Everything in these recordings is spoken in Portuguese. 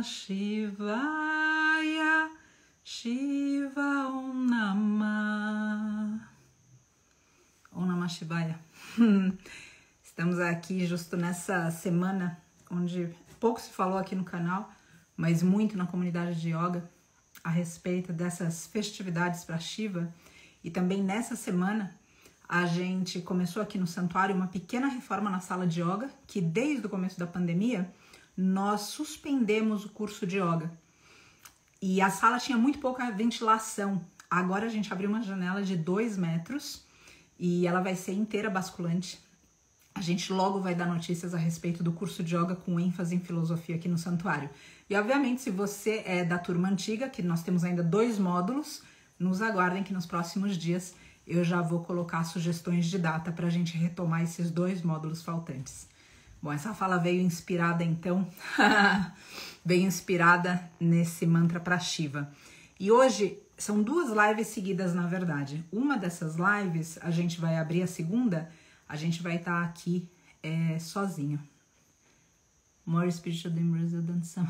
Shivaya, Shiva Om Namah. Om Namah Shivaya. Estamos aqui justo nessa semana onde pouco se falou aqui no canal, mas muito na comunidade de yoga a respeito dessas festividades para Shiva. E também nessa semana a gente começou aqui no santuário uma pequena reforma na sala de yoga, que desde o começo da pandemia nós suspendemos o curso de yoga. E a sala tinha muito pouca ventilação. Agora a gente abriu uma janela de 2 metros e ela vai ser inteira basculante. A gente logo vai dar notícias a respeito do curso de yoga com ênfase em filosofia aqui no santuário. E obviamente, se você é da turma antiga, que nós temos ainda 2 módulos, nos aguardem que nos próximos dias eu já vou colocar sugestões de data para a gente retomar esses 2 módulos faltantes. Bom, essa fala veio inspirada então, veio inspirada nesse mantra para Shiva. E hoje são 2 lives seguidas, na verdade. Uma dessas lives, a gente vai abrir a segunda, a gente vai estar aqui sozinho. More spiritual than Brazil than some.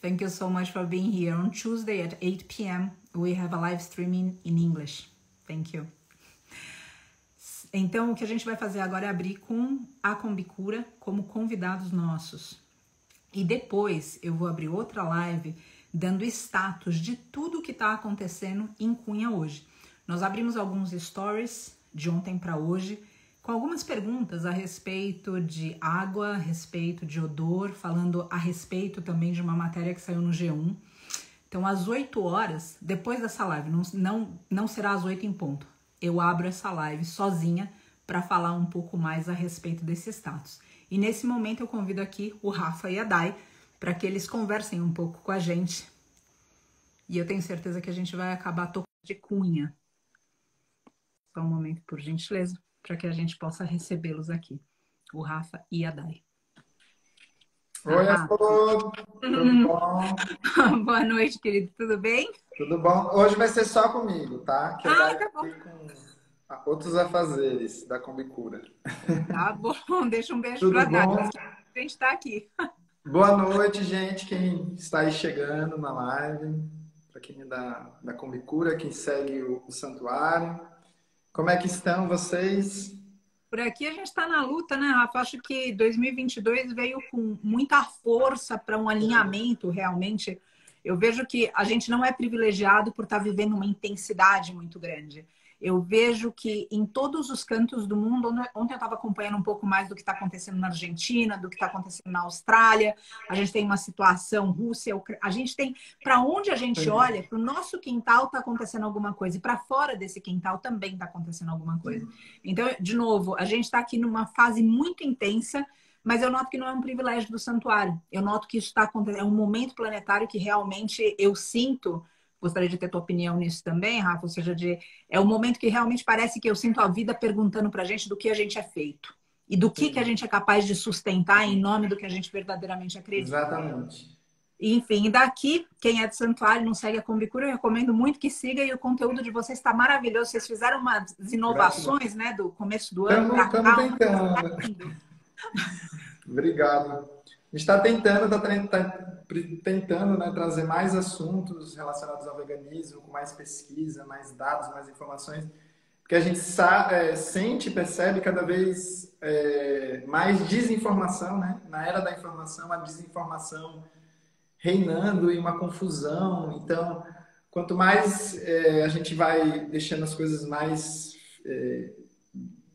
Thank you so much for being here. On Tuesday at 8 p.m. we have a live streaming in English. Thank you. Então, o que a gente vai fazer agora é abrir com a Combicura como convidados nossos. E depois eu vou abrir outra live dando status de tudo que está acontecendo em Cunha hoje. Nós abrimos alguns stories de ontem para hoje, com algumas perguntas a respeito de água, a respeito de odor, falando a respeito também de uma matéria que saiu no G1. Então, às 8 horas, depois dessa live, não será às 8 em ponto, eu abro essa live sozinha para falar um pouco mais a respeito desse status. E nesse momento eu convido aqui o Rafa e a Dai para que eles conversem um pouco com a gente. E eu tenho certeza que a gente vai acabar tocando de Cunha. Só um momento, por gentileza, para que a gente possa recebê-los aqui. O Rafa e a Dai. Oi, Flor. Tudo bom? Boa noite, querido. Tudo bem? Tudo bom? Hoje vai ser só comigo, tá? Que tá bom. com outros afazeres da Combicura. Tá bom. Deixa um beijo Tudo pra Dai. bom? A gente tá aqui. Boa noite, gente. Quem está aí chegando na live. Para quem é da Combicura, quem segue o santuário. Como é que estão vocês? Por aqui a gente está na luta, né, Rafa? Acho que 2022 veio com muita força para um alinhamento, realmente. Eu vejo que a gente não é privilegiado por estar vivendo uma intensidade muito grande. Eu vejo que em todos os cantos do mundo, ontem eu estava acompanhando um pouco mais do que está acontecendo na Argentina, do que está acontecendo na Austrália, a gente tem uma situação Rússia, a gente tem, para onde a gente olha, para o nosso quintal está acontecendo alguma coisa, e para fora desse quintal também está acontecendo alguma coisa. Então, de novo, a gente está aqui numa fase muito intensa, mas eu noto que não é um privilégio do santuário. Eu noto que isso está acontecendo, é um momento planetário que realmente eu sinto. Gostaria de ter tua opinião nisso também, Rafa, ou seja, é um momento que realmente parece que eu sinto a vida perguntando pra gente do que a gente é feito e do que a gente é capaz de sustentar em nome do que a gente verdadeiramente acredita. Exatamente. Enfim, e daqui, quem é do santuário não segue a Combicura, eu recomendo muito que siga, e o conteúdo de vocês está maravilhoso. Vocês fizeram umas inovações, né, do começo do ano para cá. Estamos tentando. Obrigado. A gente está tentando, né, trazer mais assuntos relacionados ao veganismo, com mais pesquisa, mais dados, mais informações, porque a gente sente e percebe cada vez mais desinformação, né? Na era da informação, a desinformação reinando e uma confusão. Então, quanto mais a gente vai deixando as coisas mais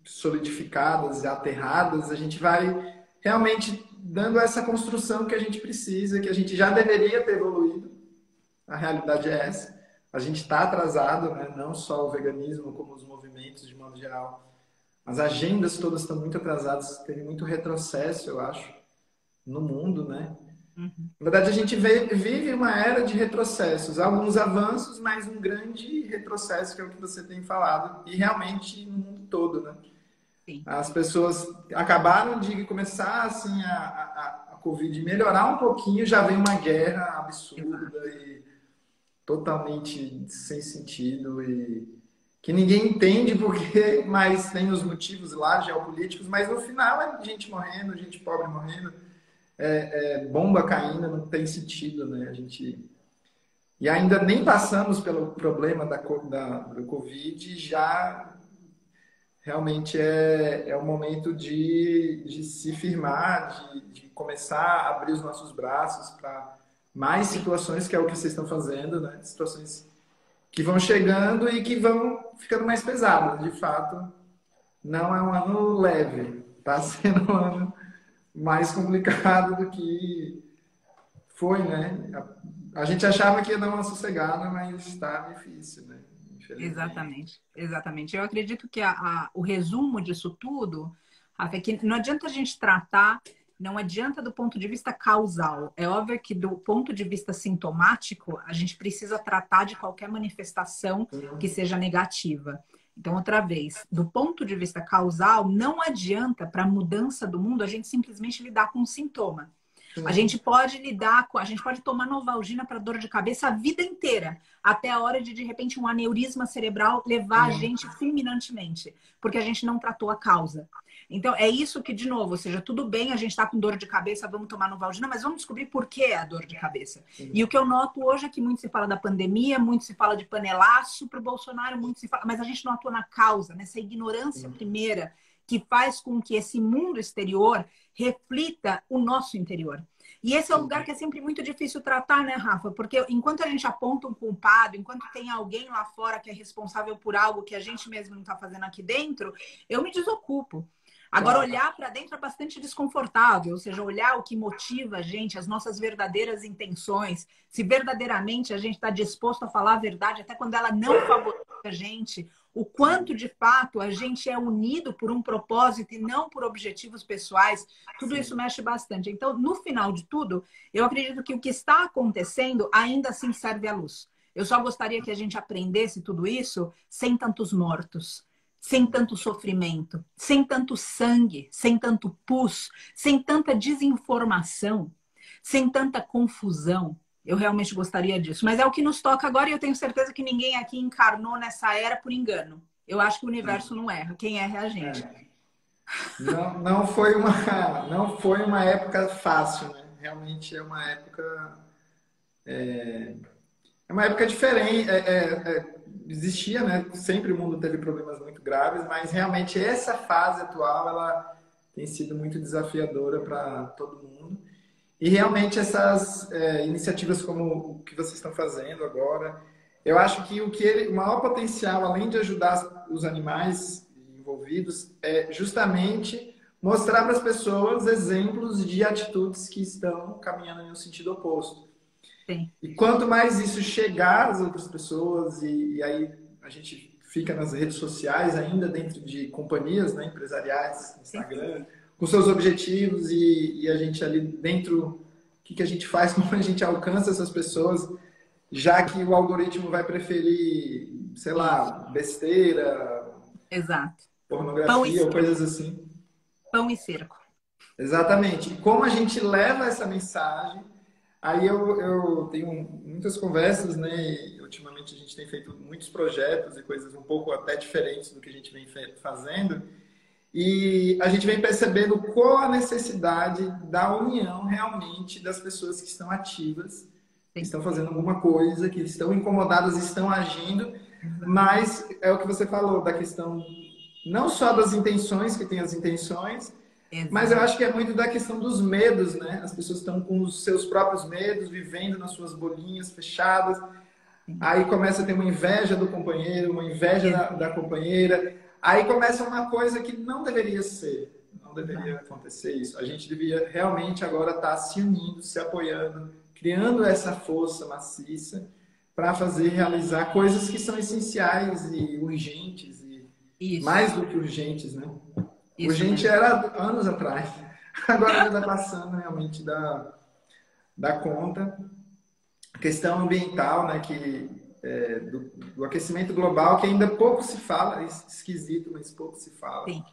solidificadas e aterradas, a gente vai realmente dando essa construção que a gente precisa, que a gente já deveria ter evoluído. A realidade é essa. A gente está atrasado, né? Não só o veganismo, como os movimentos de modo geral. As agendas todas estão muito atrasadas, teve muito retrocesso, eu acho, no mundo, né? Uhum. Na verdade, a gente vive uma era de retrocessos, alguns avanços, mas um grande retrocesso, que é o que você tem falado, e realmente no mundo todo, né? Sim. As pessoas acabaram de começar assim, a Covid melhorar um pouquinho, já vem uma guerra absurda e totalmente sem sentido, e que ninguém entende porque, mas tem os motivos lá geopolíticos, mas no final é gente morrendo, gente pobre morrendo. bomba caindo, não tem sentido, né? E ainda nem passamos pelo problema do Covid, já realmente é o momento de se firmar, de começar a abrir os nossos braços para mais Sim, situações, que é o que vocês estão fazendo, né? Situações que vão chegando e que vão ficando mais pesadas. De fato, não é um ano leve, está sendo um ano mais complicado do que foi, né? A gente achava que ia dar uma sossegada, mas está difícil, né? Infelizmente. exatamente, exatamente. Eu acredito que o resumo disso tudo, Rafa, é que não adianta a gente tratar, não adianta do ponto de vista causal. É óbvio que do ponto de vista sintomático, a gente precisa tratar de qualquer manifestação que seja negativa. Então, outra vez, do ponto de vista causal, não adianta para a mudança do mundo a gente simplesmente lidar com o sintoma. A Sim, gente pode lidar com, a gente pode tomar Novalgina para dor de cabeça a vida inteira, até a hora de repente, um aneurisma cerebral levar a sim, gente fulminantemente, porque a gente não tratou a causa. Então, é isso que, de novo, ou seja, tudo bem, a gente está com dor de cabeça, vamos tomar Novalgina, mas vamos descobrir por que é a dor de cabeça. E o que eu noto hoje é que muito se fala da pandemia, muito se fala de panelaço para o Bolsonaro, muito se fala, mas a gente não atua na causa, nessa ignorância sim. primeira que faz com que esse mundo exterior reflita o nosso interior. E esse é um lugar que é sempre muito difícil tratar, né, Rafa? Porque enquanto a gente aponta um culpado, enquanto tem alguém lá fora que é responsável por algo que a gente mesmo não está fazendo aqui dentro, eu me desocupo. Agora, Claro. olhar para dentro é bastante desconfortável, ou seja, olhar o que motiva a gente, as nossas verdadeiras intenções, se verdadeiramente a gente está disposto a falar a verdade, até quando ela não favorece a gente, o quanto de fato a gente é unido por um propósito e não por objetivos pessoais, tudo isso Sim. mexe bastante. Então, no final de tudo, eu acredito que o que está acontecendo ainda assim serve à luz. Eu só gostaria que a gente aprendesse tudo isso sem tantos mortos, sem tanto sofrimento, sem tanto sangue, sem tanto pus, sem tanta desinformação, sem tanta confusão. Eu realmente gostaria disso. Mas é o que nos toca agora e eu tenho certeza que ninguém aqui encarnou nessa era por engano. Eu acho que o universo não erra. Quem erra é a gente. É. Não foi uma, não foi uma época fácil, né? Realmente é uma época diferente. Existia, né? Sempre o mundo teve problemas muito graves, mas realmente essa fase atual ela tem sido muito desafiadora para todo mundo. E realmente essas iniciativas como o que vocês estão fazendo agora, eu acho que o maior potencial, além de ajudar os animais envolvidos, é justamente mostrar para as pessoas exemplos de atitudes que estão caminhando em um sentido oposto. Sim, E quanto mais isso chegar às outras pessoas, e aí a gente fica nas redes sociais ainda, dentro de companhias, né, empresariais, sim. Instagram, com seus objetivos, e a gente ali dentro, o que a gente faz, como a gente alcança essas pessoas, já que o algoritmo vai preferir, sei Isso, lá, besteira, exato. Pão e pornografia ou circo. coisas assim. Pão e circo. Exatamente. E como a gente leva essa mensagem. Aí eu tenho muitas conversas, né? E ultimamente a gente tem feito muitos projetos e coisas um pouco até diferentes do que a gente vem fazendo. E a gente vem percebendo qual a necessidade da união realmente das pessoas que estão ativas, que Sim, estão fazendo alguma coisa, que estão incomodadas, estão agindo, exato. mas é o que você falou da questão não só das intenções, que tem as intenções, mas eu Exato. acho que é muito da questão dos medos, né? As pessoas estão com os seus próprios medos, vivendo nas suas bolinhas fechadas. Sim. Aí começa a ter uma inveja do companheiro, uma inveja da companheira. Aí começa uma coisa que não deveria ser, não deveria Exato. acontecer isso. A gente devia realmente agora estar se unindo, se apoiando, criando essa força maciça para fazer realizar coisas que são essenciais e urgentes e mais Isso, do que urgentes, né? isso Urgente mesmo. era anos atrás. Agora já está passando realmente da conta. A questão ambiental, né, do aquecimento global, que ainda pouco se fala, é esquisito, mas pouco se fala. Sim,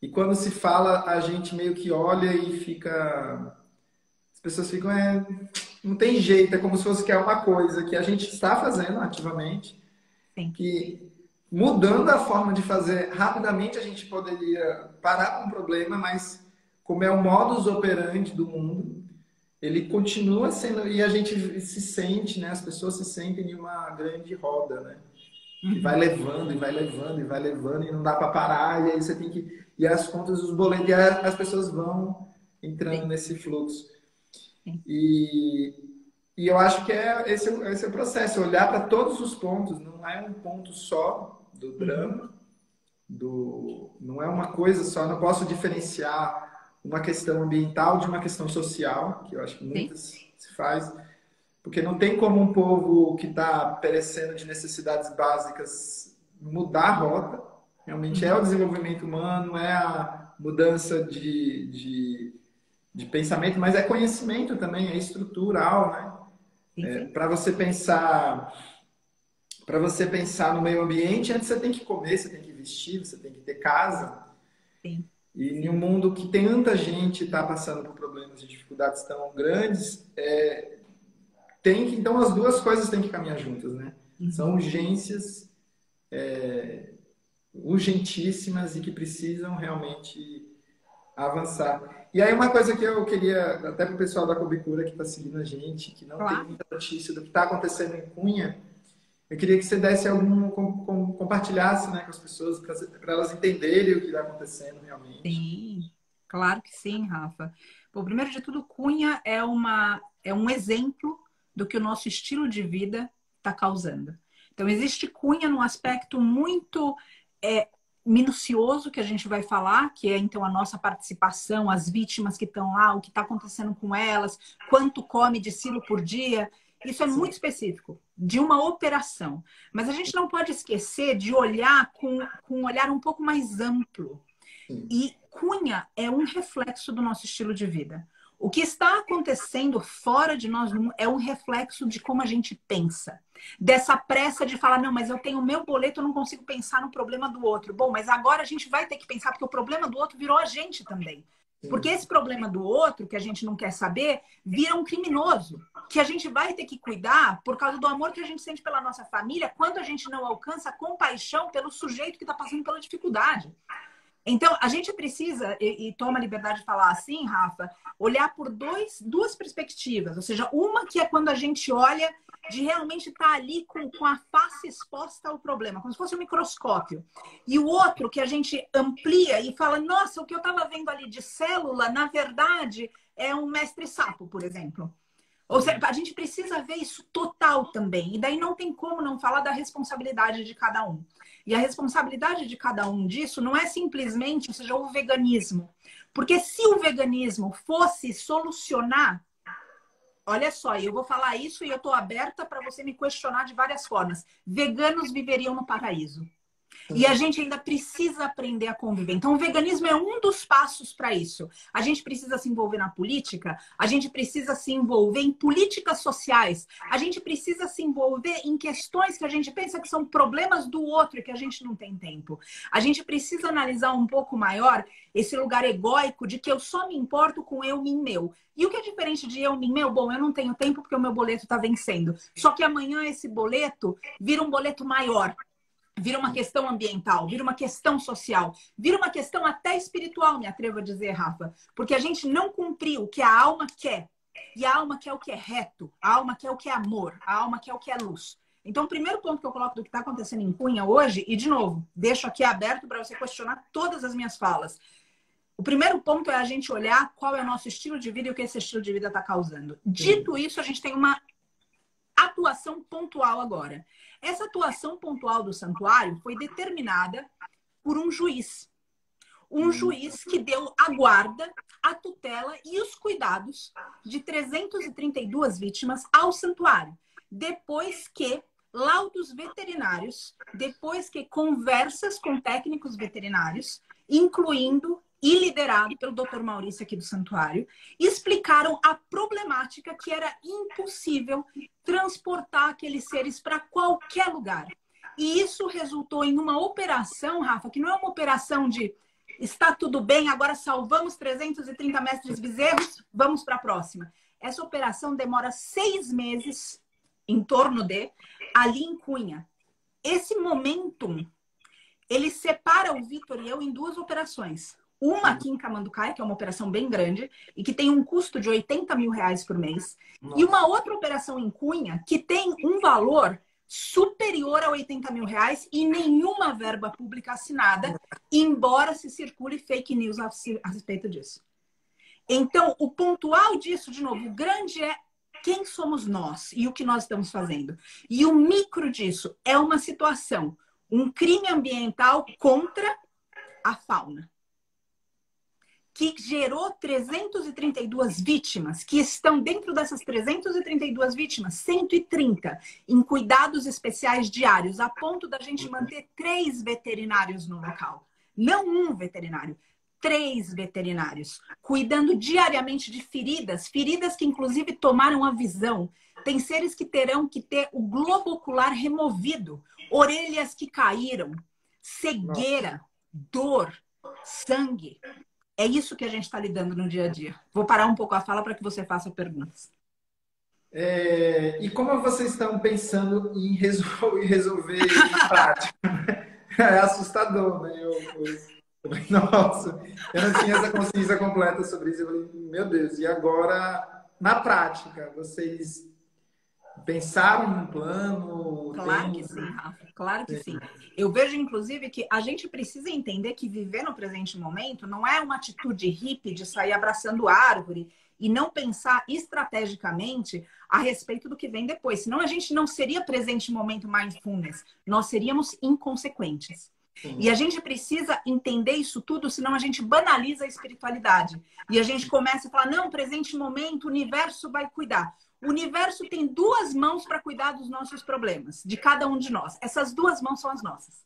E quando se fala, a gente meio que olha e fica. As pessoas ficam, não tem jeito, é como se fosse que é uma coisa que a gente está fazendo ativamente, sim. que mudando a forma de fazer rapidamente a gente poderia parar com o problema, mas como é o modus operandi do mundo, ele continua sendo, e a gente se sente, né? As pessoas se sentem em uma grande roda, né? Que vai levando, e vai levando, e vai levando, e não dá para parar, e aí você tem que... E as contas, os boletos, e as pessoas vão entrando Sim. nesse fluxo. Sim. E, e eu acho que esse é o processo, olhar para todos os pontos, não é um ponto só do drama, não é uma coisa só, não posso diferenciar uma questão ambiental de uma questão social, que eu acho que Sim. muitas se faz, porque não tem como um povo que está perecendo de necessidades básicas mudar a rota. Realmente é o desenvolvimento humano, é a mudança de pensamento, mas é conhecimento também, é estrutural, né? Sim, sim. Para você pensar no meio ambiente, antes você tem que comer, você tem que vestir, você tem que ter casa. Sim. E em um mundo que tanta gente está passando por problemas e dificuldades tão grandes, então as duas coisas têm que caminhar juntas, né? São urgências urgentíssimas e que precisam realmente avançar. E aí uma coisa que eu queria, até para o pessoal da Cobicura que está seguindo a gente, que não tem Claro. muita notícia do que está acontecendo em Cunha, eu queria que você desse compartilhasse, né, com as pessoas, para elas entenderem o que está acontecendo realmente. Sim, claro que sim, Rafa. Bom, primeiro de tudo, Cunha é um exemplo do que o nosso estilo de vida está causando. Então, existe Cunha num aspecto muito é, minucioso que a gente vai falar, que é então a nossa participação, as vítimas que estão lá, o que está acontecendo com elas, quanto come de silo por dia. Isso é muito específico, de uma operação. Mas a gente não pode esquecer de olhar com um olhar um pouco mais amplo. Sim. E Cunha é um reflexo do nosso estilo de vida. O que está acontecendo fora de nós é um reflexo de como a gente pensa. Dessa pressa de falar, não, mas eu tenho o meu boleto, eu não consigo pensar no problema do outro. Bom, mas agora a gente vai ter que pensar, porque o problema do outro virou a gente também. Porque esse problema do outro, que a gente não quer saber, vira um criminoso, que a gente vai ter que cuidar por causa do amor que a gente sente pela nossa família, quando a gente não alcança compaixão pelo sujeito que está passando pela dificuldade. Então, a gente precisa, e toma a liberdade de falar assim, Rafa, olhar por duas perspectivas. Ou seja, uma que é quando a gente olha de realmente estar ali com a face exposta ao problema, como se fosse um microscópio. E o outro que a gente amplia e fala, nossa, o que eu estava vendo ali de célula, na verdade, é um mestre sapo, por exemplo. Ou seja, a gente precisa ver isso total também. E daí não tem como não falar da responsabilidade de cada um. E a responsabilidade de cada um disso não é simplesmente, ou seja, o veganismo. Porque se o veganismo fosse solucionar, olha só, eu vou falar isso e eu estou aberta para você me questionar de várias formas. Veganos viveriam no paraíso. E a gente ainda precisa aprender a conviver. Então, o veganismo é um dos passos para isso. A gente precisa se envolver na política, a gente precisa se envolver em políticas sociais, a gente precisa se envolver em questões que a gente pensa que são problemas do outro e que a gente não tem tempo. A gente precisa analisar um pouco maior esse lugar egóico de que eu só me importo com eu, mim, meu. E o que é diferente de eu, mim, meu? Bom, eu não tenho tempo porque o meu boleto está vencendo. Só que amanhã esse boleto vira um boleto maior. Vira uma questão ambiental, vira uma questão social, vira uma questão até espiritual, me atrevo a dizer, Rafa. Porque a gente não cumpriu o que a alma quer. E a alma quer o que é reto, a alma quer o que é amor, a alma quer o que é luz. Então, o primeiro ponto que eu coloco do que está acontecendo em Cunha hoje, e de novo, deixo aqui aberto para você questionar todas as minhas falas. O primeiro ponto é a gente olhar qual é o nosso estilo de vida e o que esse estilo de vida está causando. Dito isso, a gente tem uma atuação pontual agora. Essa atuação pontual do santuário foi determinada por um juiz. Um juiz que deu a guarda, a tutela e os cuidados de 332 vítimas ao santuário. Depois que laudos veterinários, depois que conversas com técnicos veterinários, incluindo e liderado pelo Dr. Maurício aqui do santuário, explicaram a problemática que era impossível transportar aqueles seres para qualquer lugar. E isso resultou em uma operação, Rafa, que não é uma operação de está tudo bem, agora salvamos 330 mestres bezerros, vamos para a próxima. Essa operação demora 6 meses, em torno de, ali em Cunha. Esse momentum, ele separa o Vitor e eu em duas operações. Uma aqui em Camanducaia, que é uma operação bem grande, e que tem um custo de 80 mil reais por mês. Nossa. E uma outra operação em Cunha, que tem um valor superior a 80 mil reais e nenhuma verba pública assinada, embora se circule fake news a respeito disso. Então, o pontual disso, de novo, o grande é quem somos nós e o que nós estamos fazendo. E o micro disso é uma situação, um crime ambiental contra a fauna, que gerou 332 vítimas, que estão dentro dessas 332 vítimas, 130 em cuidados especiais diários, a ponto da gente manter 3 veterinários no local. Não um veterinário, 3 veterinários, cuidando diariamente de feridas, feridas que inclusive tomaram a visão. Tem seres que terão que ter o globo ocular removido, orelhas que caíram, cegueira, dor, sangue. É isso que a gente está lidando no dia a dia. Vou parar um pouco a fala para que você faça perguntas. E como vocês estão pensando em resolver isso na prática? É assustador, né? Nossa, eu não tinha essa consciência completa sobre isso. Eu falei, meu Deus, e agora, na prática, vocês pensaram num plano? Claro que sim, Rafa. Claro que sim. Eu vejo, inclusive, que a gente precisa entender que viver no presente momento não é uma atitude hippie de sair abraçando árvore e não pensar estrategicamente a respeito do que vem depois. Senão a gente não seria presente momento mindfulness. Nós seríamos inconsequentes. Sim. E a gente precisa entender isso tudo, senão a gente banaliza a espiritualidade. E a gente começa a falar, não, presente momento, o universo vai cuidar. O universo tem 2 mãos para cuidar dos nossos problemas, de cada um de nós. Essas 2 mãos são as nossas.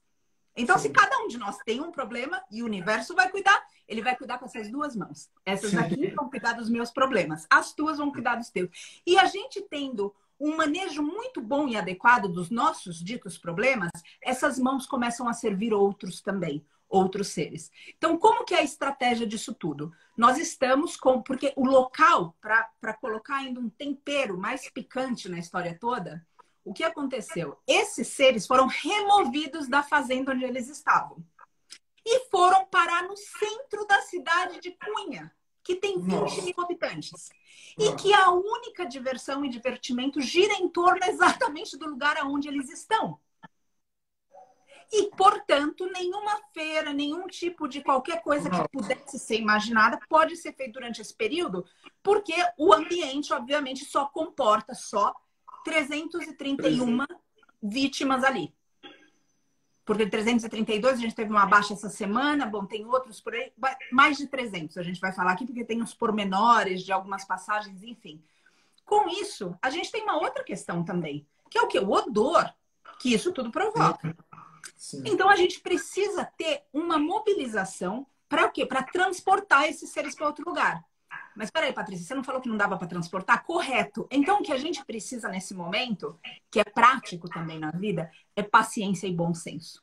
Então, Sim. se cada um de nós tem um problema e o universo vai cuidar, ele vai cuidar com essas 2 mãos. Essas aqui vão cuidar dos meus problemas. As tuas vão cuidar dos teus. E a gente tendo um manejo muito bom e adequado dos nossos ditos problemas, essas mãos começam a servir outros também, outros seres. Então, como que é a estratégia disso tudo? Nós estamos com... Porque o local, para colocar ainda um tempero mais picante na história toda, o que aconteceu? Esses seres foram removidos da fazenda onde eles estavam. E foram parar no centro da cidade de Cunha, que tem 20 mil habitantes. E que a única diversão e divertimento gira em torno exatamente do lugar onde eles estão. E, portanto, nenhuma feira, nenhum tipo de qualquer coisa que pudesse ser imaginada pode ser feito durante esse período, porque o ambiente, obviamente, só comporta 331 vítimas ali. Porque 332, a gente teve uma baixa essa semana, bom, tem outros por aí, mais de 300 a gente vai falar aqui, porque tem os pormenores de algumas passagens, enfim. Com isso, a gente tem uma outra questão também, que é o quê? O odor que isso tudo provoca. Sim. Então, a gente precisa ter uma mobilização para o quê? Para transportar esses seres para outro lugar. Mas peraí, Patrícia, você não falou que não dava para transportar? Correto. Então, o que a gente precisa nesse momento, que é prático também na vida, é paciência e bom senso.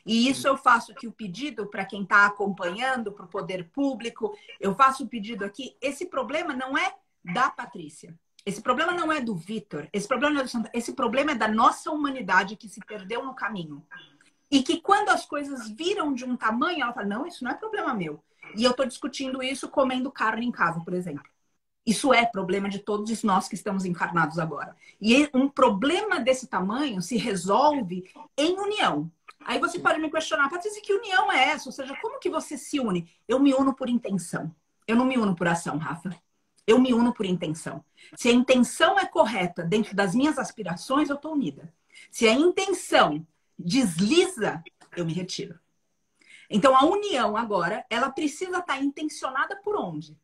E isso eu faço aqui o pedido para quem está acompanhando, para o poder público. Eu faço o pedido aqui. Esse problema não é da Patrícia. Esse problema não é do Vitor. Esse problema não é do Santa. Esse problema é da nossa humanidade que se perdeu no caminho. E que quando as coisas viram de um tamanho, ela fala, não, isso não é problema meu. E eu estou discutindo isso comendo carne em casa, por exemplo. Isso é problema de todos nós que estamos encarnados agora. E um problema desse tamanho se resolve em união. Aí você pode me questionar, Patrícia, que união é essa? Ou seja, como que você se une? Eu me uno por intenção. Eu não me uno por ação, Rafa. Eu me uno por intenção. Se a intenção é correta dentro das minhas aspirações, eu estou unida. Se a intenção desliza, eu me retiro. Então, a união agora, ela precisa estar intencionada por onde?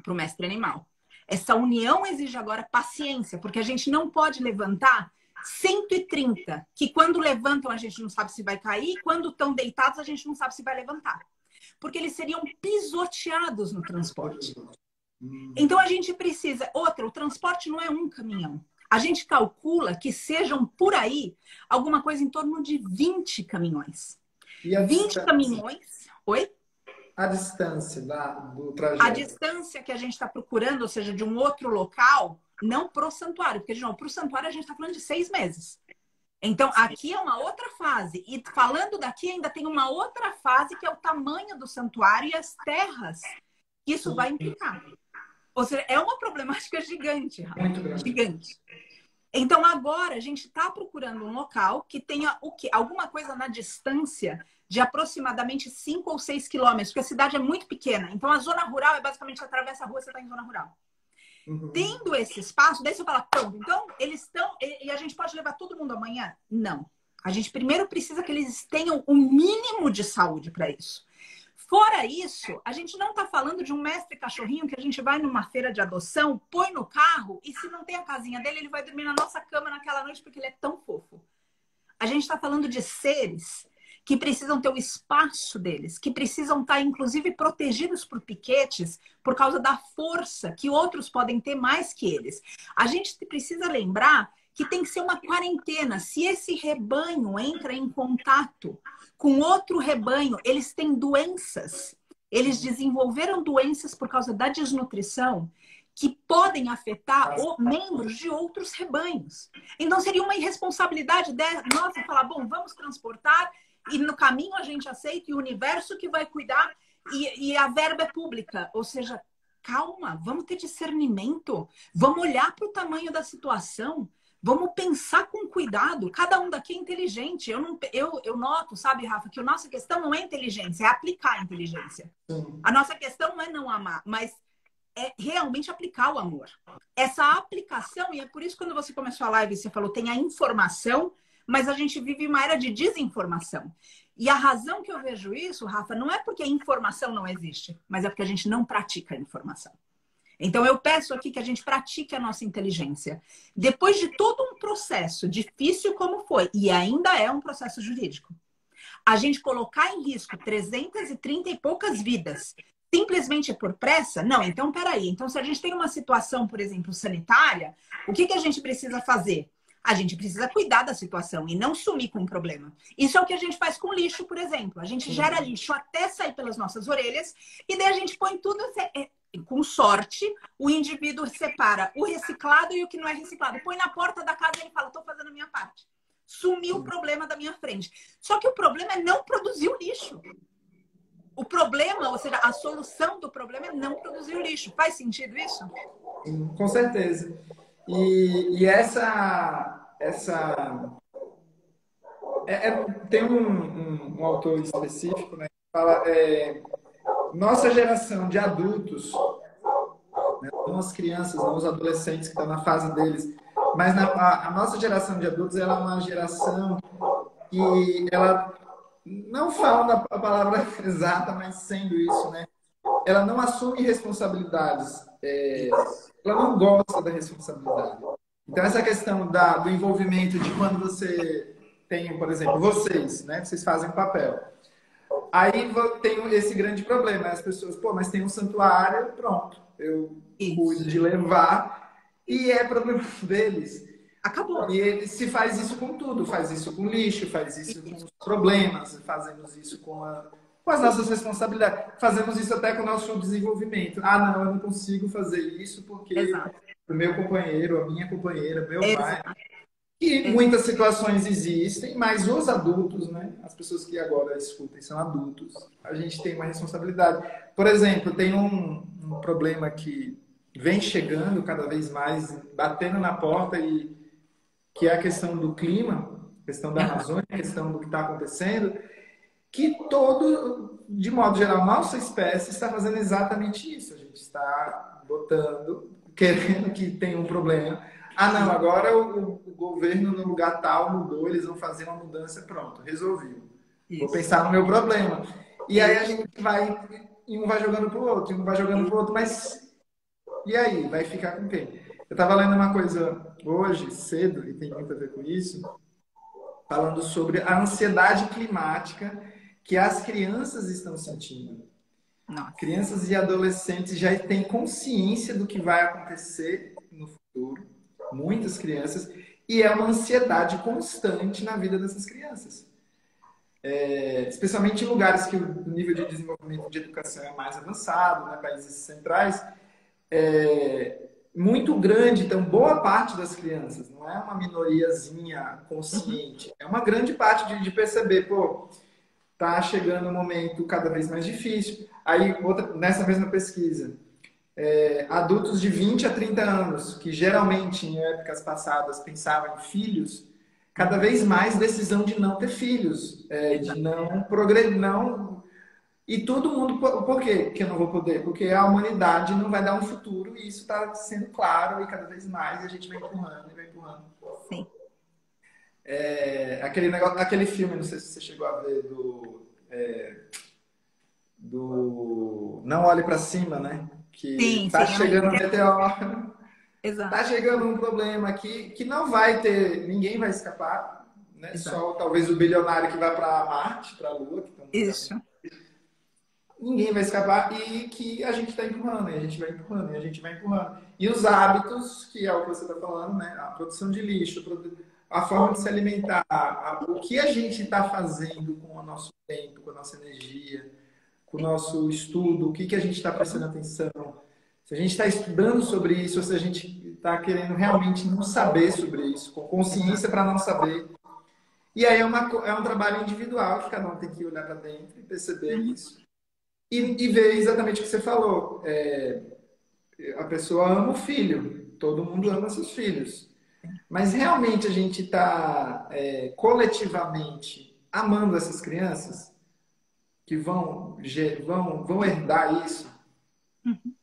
Para o mestre animal. Essa união exige agora paciência, porque a gente não pode levantar 130, que quando levantam a gente não sabe se vai cair, quando estão deitados a gente não sabe se vai levantar. Porque eles seriam pisoteados no transporte. Então, a gente precisa... Outra, o transporte não é um caminhão. A gente calcula que sejam por aí alguma coisa em torno de 20 caminhões. E a 20 distância? caminhões. Oi? A distância do trajeto. A distância que a gente está procurando, ou seja, de um outro local, não para o santuário. Porque, de novo, para o santuário a gente está falando de 6 meses. Então, aqui é uma outra fase. E falando daqui, ainda tem uma outra fase, que é o tamanho do santuário e as terras que isso vai implicar. Ou seja, é uma problemática gigante, Rafa. Muito grande. Gigante. Então, agora, a gente está procurando um local que tenha o quê? Alguma coisa na distância de aproximadamente 5 ou 6 quilômetros, porque a cidade é muito pequena. Então, a zona rural é basicamente atravessa a rua, você está em zona rural. Tendo esse espaço, daí você fala, pronto, então eles estão. E a gente pode levar todo mundo amanhã? Não. A gente primeiro precisa que eles tenham o mínimo de saúde para isso. Fora isso, a gente não está falando de um mestre cachorrinho que a gente vai numa feira de adoção, põe no carro e se não tem a casinha dele, ele vai dormir na nossa cama naquela noite porque ele é tão fofo. A gente está falando de seres que precisam ter o espaço deles, que precisam estar, inclusive, protegidos por piquetes por causa da força que outros podem ter mais que eles. A gente precisa lembrar que tem que ser uma quarentena. Se esse rebanho entra em contato com outro rebanho, eles têm doenças. Eles desenvolveram doenças por causa da desnutrição que podem afetar membros de outros rebanhos. Então, seria uma irresponsabilidade nossa falar, bom, vamos transportar e no caminho a gente aceita e o universo que vai cuidar e a verba é pública. Ou seja, calma, vamos ter discernimento, vamos olhar para o tamanho da situação, vamos pensar com cuidado. Cada um daqui é inteligente. Eu noto, sabe, Rafa, que a nossa questão não é inteligência, é aplicar a inteligência. A nossa questão não é não amar, mas é realmente aplicar o amor. Essa aplicação, e é por isso que quando você começou a live, você falou, tem a informação, mas a gente vive uma era de desinformação. E a razão que eu vejo isso, Rafa, não é porque a informação não existe, mas é porque a gente não pratica a informação. Então, eu peço aqui que a gente pratique a nossa inteligência. Depois de todo um processo difícil como foi, e ainda é um processo jurídico, a gente colocar em risco 330 e poucas vidas simplesmente por pressa? Não, então peraí. Então, se a gente tem uma situação, por exemplo, sanitária, o que a gente precisa fazer? A gente precisa cuidar da situação e não sumir com o problema. Isso é o que a gente faz com lixo, por exemplo. A gente gera lixo até sair pelas nossas orelhas e daí a gente põe tudo... Com sorte, o indivíduo separa o reciclado e o que não é reciclado. Põe na porta da casa e ele fala, estou fazendo a minha parte. Sumiu o problema da minha frente. Só que o problema é não produzir o lixo. O problema, ou seja, a solução do problema é não produzir o lixo. Faz sentido isso? Sim, com certeza. E tem um autor específico, né, que fala nossa geração de adultos, né, não as crianças, não os adolescentes que estão na fase deles, mas a nossa geração de adultos, ela é uma geração que ela não fala a palavra exata, mas sendo isso, né? Ela não assume responsabilidades. Ela não gosta da responsabilidade. Então, essa questão do envolvimento de quando você tem, por exemplo, vocês, né? Vocês fazem papel. Aí tem esse grande problema. As pessoas, pô, mas tem um santuário, pronto. Eu cuido de levar e é problema deles. Acabou. E ele se faz isso com tudo, faz isso com lixo, faz isso com os problemas, fazemos isso com as nossas responsabilidades, fazemos isso até com o nosso desenvolvimento. Ah, não, eu não consigo fazer isso porque o meu companheiro, a minha companheira, meu pai. E muitas situações existem, mas os adultos, né, as pessoas que agora escutem são adultos, a gente tem uma responsabilidade. Por exemplo, tem um problema que vem chegando cada vez mais, batendo na porta que é a questão do clima, a questão da Amazônia, a questão do que está acontecendo, que de modo geral, nossa espécie está fazendo exatamente isso. A gente está querendo que tenha um problema. Ah, não, agora o governo no lugar tal mudou, eles vão fazer uma mudança, pronto, resolviu. Vou pensar no meu problema. E aí a gente e um vai jogando para o outro, e um vai jogando para o outro, mas e aí? Vai ficar com quem? Eu estava lendo uma coisa hoje, cedo, e tem muito a ver com isso, falando sobre a ansiedade climática que as crianças estão sentindo. Nossa. Crianças e adolescentes já têm consciência do que vai acontecer no futuro, muitas crianças, e é uma ansiedade constante na vida dessas crianças. Especialmente em lugares que o nível de desenvolvimento de educação é mais avançado, né, países centrais, muito grande, então boa parte das crianças, não é uma minoriazinha consciente, é uma grande parte de perceber, pô, tá chegando um momento cada vez mais difícil. Aí, nessa mesma pesquisa, adultos de 20 a 30 anos, que geralmente em épocas passadas pensavam em filhos, cada vez mais decisão de não ter filhos, de não progredir, não. E todo mundo, por quê que eu não vou poder? Porque a humanidade não vai dar um futuro e isso está sendo claro e cada vez mais a gente vai empurrando e vai empurrando. Sim. Aquele negócio, aquele filme, não sei se você chegou a ver, do Não Olhe para Cima, né? Que Sim, tá sim, eu chegando um lembro. meteoro, tá Exato, chegando um problema aqui que não vai ter, ninguém vai escapar, né? exato. Só talvez o bilionário que vai para Marte, para a Lua, que estão Isso. ninguém vai escapar e que a gente está empurrando, e a gente vai empurrando, e a gente vai empurrando. E os hábitos, que é o que você está falando, né? A produção de lixo, a forma de se alimentar, o que a gente está fazendo com o nosso tempo, com a nossa energia, com o nosso estudo, o que a gente está prestando atenção. Se a gente está estudando sobre isso, ou se a gente está querendo realmente não saber sobre isso, com consciência para não saber. E aí é um trabalho individual, que cada um tem que olhar para dentro e perceber Uhum. isso. E ver exatamente o que você falou. A pessoa ama o filho, todo mundo ama seus filhos. Mas realmente a gente está coletivamente amando essas crianças que vão herdar isso. Uhum.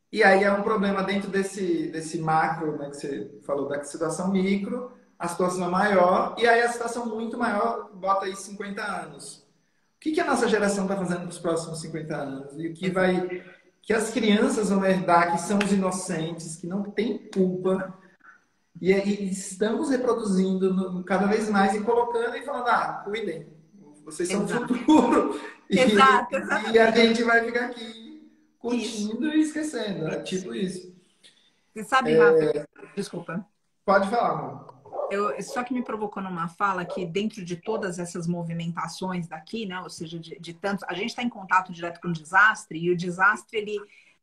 E aí é um problema dentro desse macro, né, que você falou, da situação micro, a situação é maior, e aí a situação muito maior, bota aí 50 anos. O que a nossa geração está fazendo nos próximos 50 anos? E o Exato. que as crianças vão herdar, que são os inocentes, que não têm culpa, e estamos reproduzindo cada vez mais e colocando e falando, cuidem, vocês são o Exato. futuro. Exato, E a exatamente. gente vai ficar aqui Isso. curtindo e esquecendo. É Isso. tipo isso. Você sabe, Rafa, desculpa. Pode falar, amor. Só que me provocou numa fala que dentro de todas essas movimentações daqui, né, ou seja, de tantos, a gente está em contato direto com o desastre e o desastre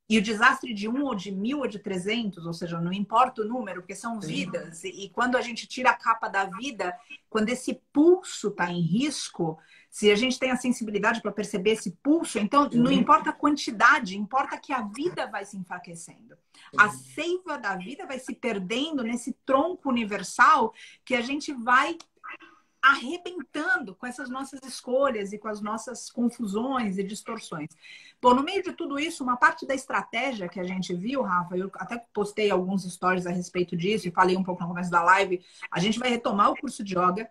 e o desastre de 1 ou de 1.000 ou de 300, ou seja, não importa o número, porque são Sim. vidas. E quando a gente tira a capa da vida, quando esse pulso está em risco, se a gente tem a sensibilidade para perceber esse pulso, então não Sim. importa a quantidade, importa que a vida vai se enfraquecendo. A seiva da vida vai se perdendo nesse tronco universal que a gente vai arrebentando com essas nossas escolhas e com as nossas confusões e distorções. Bom, no meio de tudo isso, uma parte da estratégia que a gente viu, Rafa, eu até postei alguns stories a respeito disso e falei um pouco no começo da live, a gente vai retomar o curso de yoga,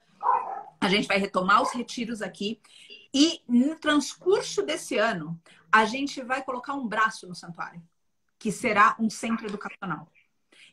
a gente vai retomar os retiros aqui e no transcurso desse ano, a gente vai colocar um braço no santuário, que será um centro educacional.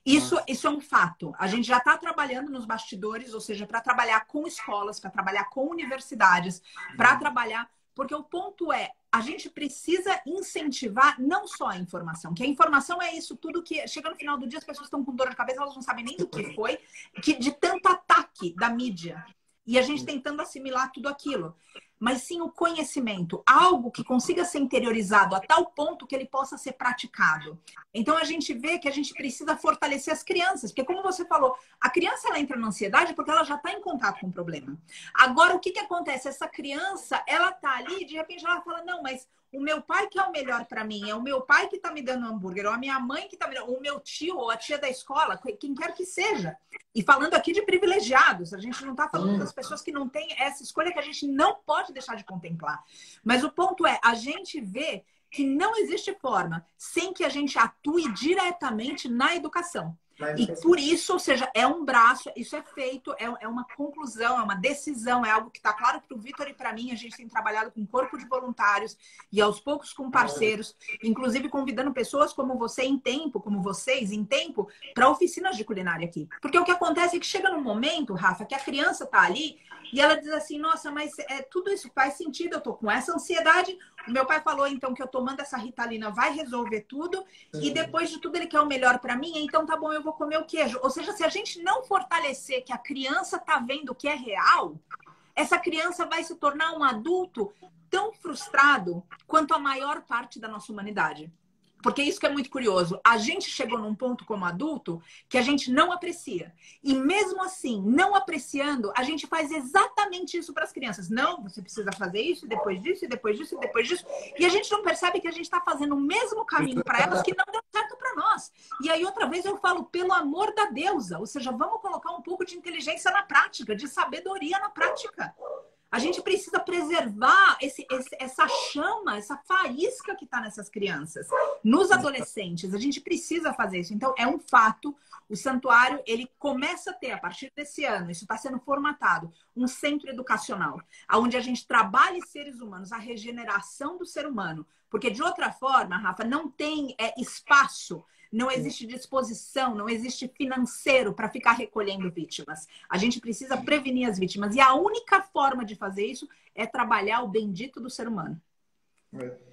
Isso é um fato. A gente já está trabalhando nos bastidores, ou seja, para trabalhar com escolas, para trabalhar com universidades, para trabalhar. Porque o ponto é, a gente precisa incentivar não só a informação, que a informação é isso tudo que chega no final do dia, as pessoas estão com dor de cabeça, elas não sabem nem do que foi, de tanto ataque da mídia. E a gente tentando assimilar tudo aquilo. Mas sim o conhecimento, algo que consiga ser interiorizado a tal ponto que ele possa ser praticado. Então a gente vê que a gente precisa fortalecer as crianças, porque como você falou, a criança ela entra na ansiedade porque ela já está em contato com o problema. Agora o que acontece? Essa criança, ela tá ali e de repente ela fala, não, mas o meu pai que é o melhor para mim, é o meu pai que está me dando hambúrguer, ou a minha mãe que está me dando, ou o meu tio, ou a tia da escola, quem quer que seja. E falando aqui de privilegiados, a gente não está falando das pessoas que não têm essa escolha que a gente não pode deixar de contemplar. Mas o ponto é, a gente vê que não existe forma sem que a gente atue diretamente na educação. E por isso, ou seja, é um braço, isso é feito, é uma conclusão, é uma decisão, é algo que está claro para o Vitor e para mim. A gente tem trabalhado com um corpo de voluntários e aos poucos com parceiros, inclusive convidando pessoas como você em tempo, como vocês em tempo, para oficinas de culinária aqui. Porque o que acontece é que chega num momento, Rafa, que a criança está ali e ela diz assim, nossa, mas tudo isso faz sentido, eu tô com essa ansiedade. O meu pai falou, então, que eu tomando essa Ritalina vai resolver tudo. E depois de tudo ele quer o melhor para mim, então tá bom, eu vou comer o queijo. Ou seja, se a gente não fortalecer que a criança tá vendo o que é real, essa criança vai se tornar um adulto tão frustrado quanto a maior parte da nossa humanidade. Porque isso que é muito curioso. A gente chegou num ponto como adulto que a gente não aprecia. E mesmo assim, não apreciando, a gente faz exatamente isso para as crianças. Não, você precisa fazer isso, e depois disso, e depois disso, e depois disso. E a gente não percebe que a gente está fazendo o mesmo caminho para elas que não deu certo para nós. E aí, outra vez, eu falo, pelo amor da deusa. Ou seja, vamos colocar um pouco de inteligência na prática, de sabedoria na prática. A gente precisa preservar essa chama, essa faísca que está nessas crianças. Nos adolescentes, a gente precisa fazer isso. Então, é um fato. O santuário, ele começa a ter, a partir desse ano, isso está sendo formatado, um centro educacional, onde a gente trabalhe seres humanos, a regeneração do ser humano. Porque, de outra forma, Rafa, não tem espaço, não existe disposição, não existe financeiro para ficar recolhendo vítimas. A gente precisa prevenir as vítimas. E a única forma de fazer isso é trabalhar o bendito do ser humano.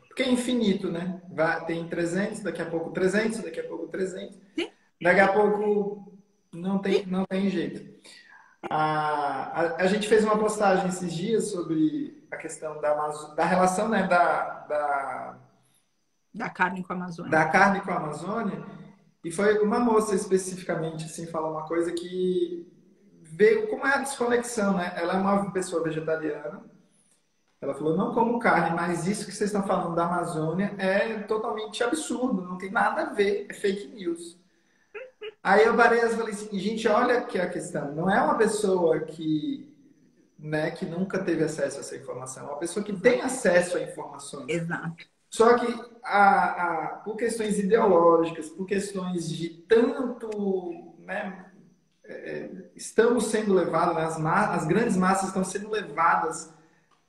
Porque é infinito, né? Tem 300, daqui a pouco 300, daqui a pouco 300. Sim. Daqui a pouco não tem jeito. A gente fez uma postagem esses dias sobre a questão da relação, né, da carne com a Amazônia. Da carne com a Amazônia. E foi uma moça especificamente assim, falar uma coisa que veio como é a desconexão, né? Ela é uma pessoa vegetariana. Ela falou, não como carne, mas isso que vocês estão falando da Amazônia é totalmente absurdo, não tem nada a ver, é fake news. Aí eu parei e falei assim, gente, olha que a questão, não é uma pessoa que, né, que nunca teve acesso a essa informação, é uma pessoa que tem acesso a informações. Exato. Só que por questões ideológicas, por questões de tanto, né, estamos sendo levados, as grandes massas estão sendo levadas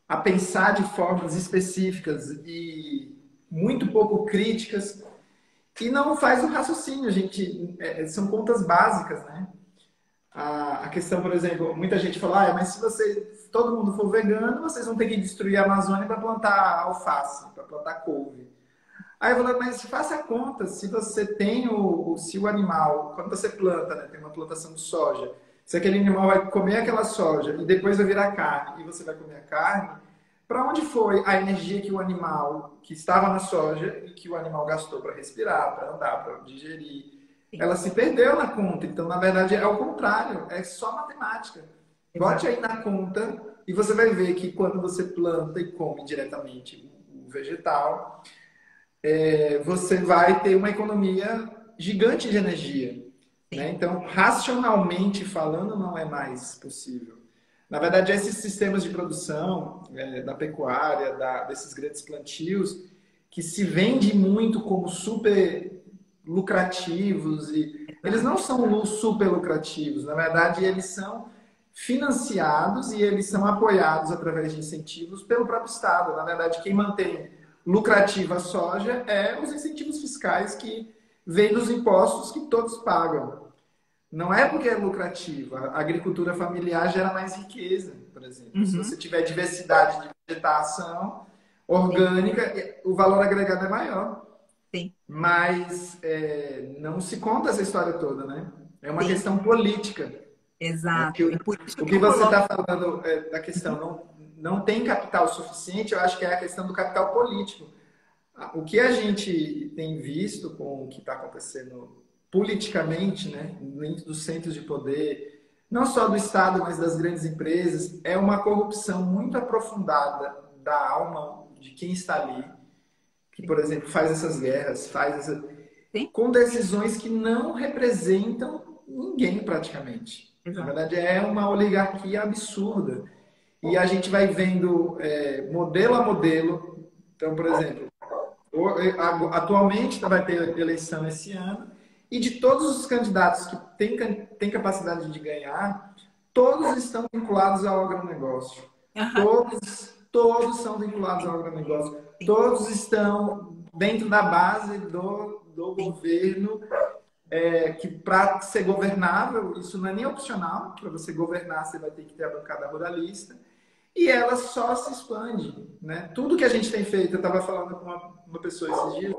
a pensar de formas específicas e muito pouco críticas e não faz o raciocínio, gente. São contas básicas, né? A questão, por exemplo, muita gente fala, mas se todo mundo for vegano, vocês vão ter que destruir a Amazônia para plantar alface, para plantar couve. Aí eu falo, mas faça a conta, se você tem se o animal, quando você planta, né, tem uma plantação de soja, se aquele animal vai comer aquela soja e depois vai virar carne e você vai comer a carne, para onde foi a energia que o animal, que estava na soja e que o animal gastou para respirar, para andar, para digerir? Ela se perdeu na conta. Então, na verdade, é o contrário. É só matemática. Bote aí na conta e você vai ver que quando você planta e come diretamente o vegetal, você vai ter uma economia gigante de energia. Né? Então, racionalmente falando, não é mais possível. Na verdade, esses sistemas de produção da pecuária, desses grandes plantios, que se vende muito como super lucrativos, e eles não são super lucrativos. Na verdade, eles são financiados e eles são apoiados através de incentivos pelo próprio Estado. Na verdade, quem mantém lucrativa a soja é os incentivos fiscais que vêm dos impostos que todos pagam. Não é porque é lucrativa. A agricultura familiar gera mais riqueza, por exemplo. Se você tiver diversidade de vegetação orgânica, o valor agregado é maior. Sim. Mas não se conta essa história toda, né? É uma questão política. Exato. O que você está falando da questão não tem capital suficiente, eu acho que é a questão do capital político. O que a gente tem visto com o que está acontecendo politicamente, né, dentro dos centros de poder, não só do Estado, mas das grandes empresas, é uma corrupção muito aprofundada da alma de quem está ali, que, por exemplo, faz essas guerras, com decisões que não representam ninguém praticamente. Exato. Na verdade, é uma oligarquia absurda. E a gente vai vendo modelo a modelo. Então, por exemplo, atualmente vai ter eleição esse ano, e de todos os candidatos que têm capacidade de ganhar, todos estão vinculados ao agronegócio. Todos são vinculados ao agronegócio. Todos estão dentro da base do governo, que para ser governável, isso não é nem opcional. Para você governar, você vai ter que ter a bancada ruralista. E ela só se expande. Né? Tudo que a gente tem feito, eu estava falando com uma pessoa esses dias,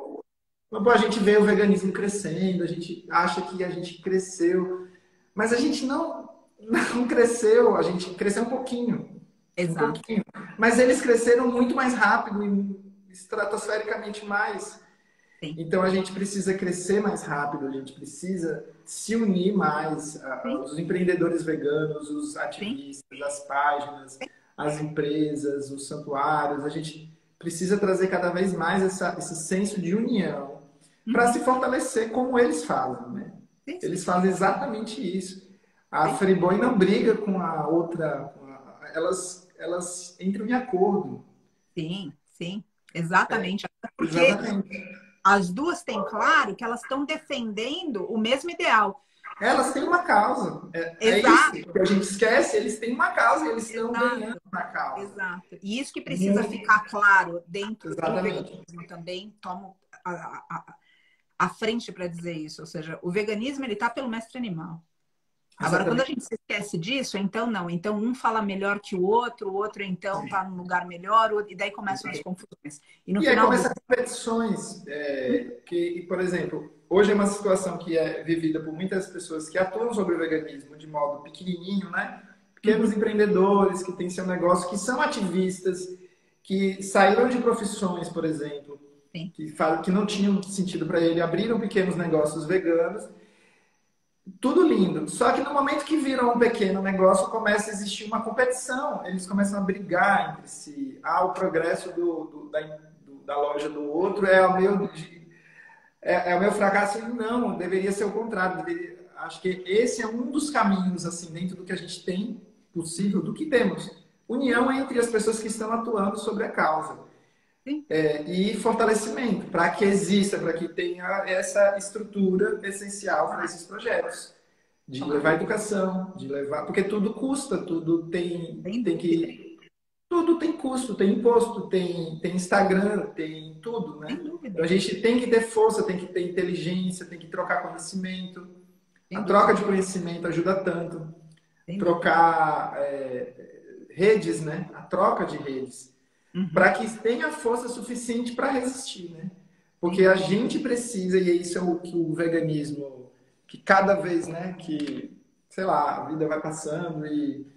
a gente vê o veganismo crescendo, a gente acha que a gente cresceu, mas a gente não cresceu, a gente cresceu um pouquinho. Exato. Um pouquinho. Mas eles cresceram muito mais rápido e estratosfericamente mais. sim, Então a gente precisa crescer mais rápido, a gente precisa se unir mais, sim, os empreendedores veganos, os sim, ativistas, as páginas, as empresas, os santuários. A gente precisa trazer cada vez mais esse senso de união para se uhum, fortalecer como eles fazem, né? sim, sim, Eles fazem exatamente isso. A sim, Friboi não briga com a outra, elas entram em acordo. sim, sim, exatamente. Até porque Exatamente. as duas têm claro que elas estão defendendo o mesmo ideal. Elas têm uma causa. É isso Exato, que a gente esquece. Eles têm uma causa e eles estão ganhando exato, na causa. exato. E isso que precisa Muito. ficar claro dentro do Exatamente. veganismo também, tomo a frente para dizer isso. Ou seja, o veganismo ele está pelo mestre animal. Agora, quando a Exatamente. gente se esquece disso, então não. Então, um fala melhor que o outro então está num lugar melhor, e daí começam as confusões. E no E aí final do. começam competições, que, por exemplo, hoje é uma situação que é vivida por muitas pessoas que atuam sobre o veganismo de modo pequenininho, né? Pequenos Uhum, empreendedores que têm seu negócio, que são ativistas, que saíram de profissões, por exemplo, sim, que não tinham sentido para ele, abriram pequenos negócios veganos. Tudo lindo. Só que no momento que viram um pequeno negócio, começa a existir uma competição. Eles começam a brigar entre si. Ah, o progresso da loja do outro é o meu fracasso. E não, deveria ser o contrário. Acho que esse é um dos caminhos, assim, dentro do que a gente tem possível, do que temos. União entre as pessoas que estão atuando sobre a causa. sim, E fortalecimento, para que exista, para que tenha essa estrutura essencial para esses projetos de levar claro. educação, de levar, porque tudo custa, tudo Sem tem dúvida, que, tudo tem custo, tem imposto, tem Instagram, tem tudo, sem né? Então a dúvida, gente tem que ter força, tem que ter inteligência, tem que trocar conhecimento. A sem troca dúvida, de conhecimento ajuda tanto. sem dúvida. Trocar redes, né? A troca de redes, Uhum, para que tenha força suficiente para resistir, né? sem Porque a dúvida. gente precisa, e isso é o que o veganismo, que cada vez, né, que, sei lá, a vida vai passando e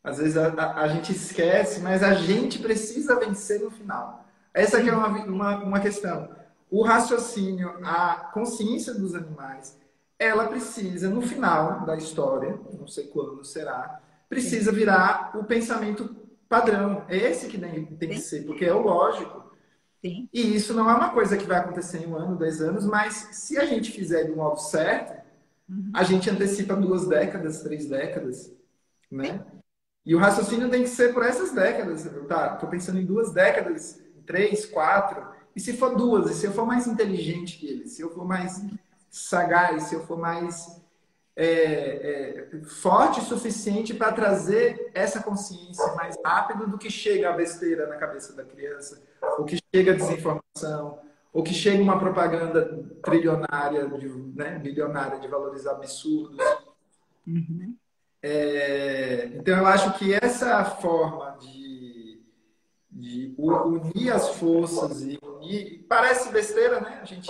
às vezes a gente esquece, mas a gente precisa vencer no final. Essa que é Sem uma questão. O raciocínio, a consciência dos animais, ela precisa, no final da história, não sei quando será, sim, precisa virar o pensamento padrão. É esse que tem que sim, ser, porque é o lógico. sim. E isso não é uma coisa que vai acontecer em 1 ano, 2 anos, mas se a gente fizer do modo certo, Uhum, a gente antecipa 2 décadas, 3 décadas, sim, né? E o raciocínio tem que ser por essas décadas. Tá, estou pensando em 2 décadas, três, quatro. E se for duas, e se eu for mais inteligente que ele, se eu for mais sagaz, se eu for mais forte o suficiente para trazer essa consciência mais rápido do que chega a besteira na cabeça da criança, ou que chega a desinformação, ou que chega uma propaganda trilionária, né, bilionária de valores absurdos. uhum, Então, eu acho que essa forma de unir as forças e unir. Parece besteira, né? A gente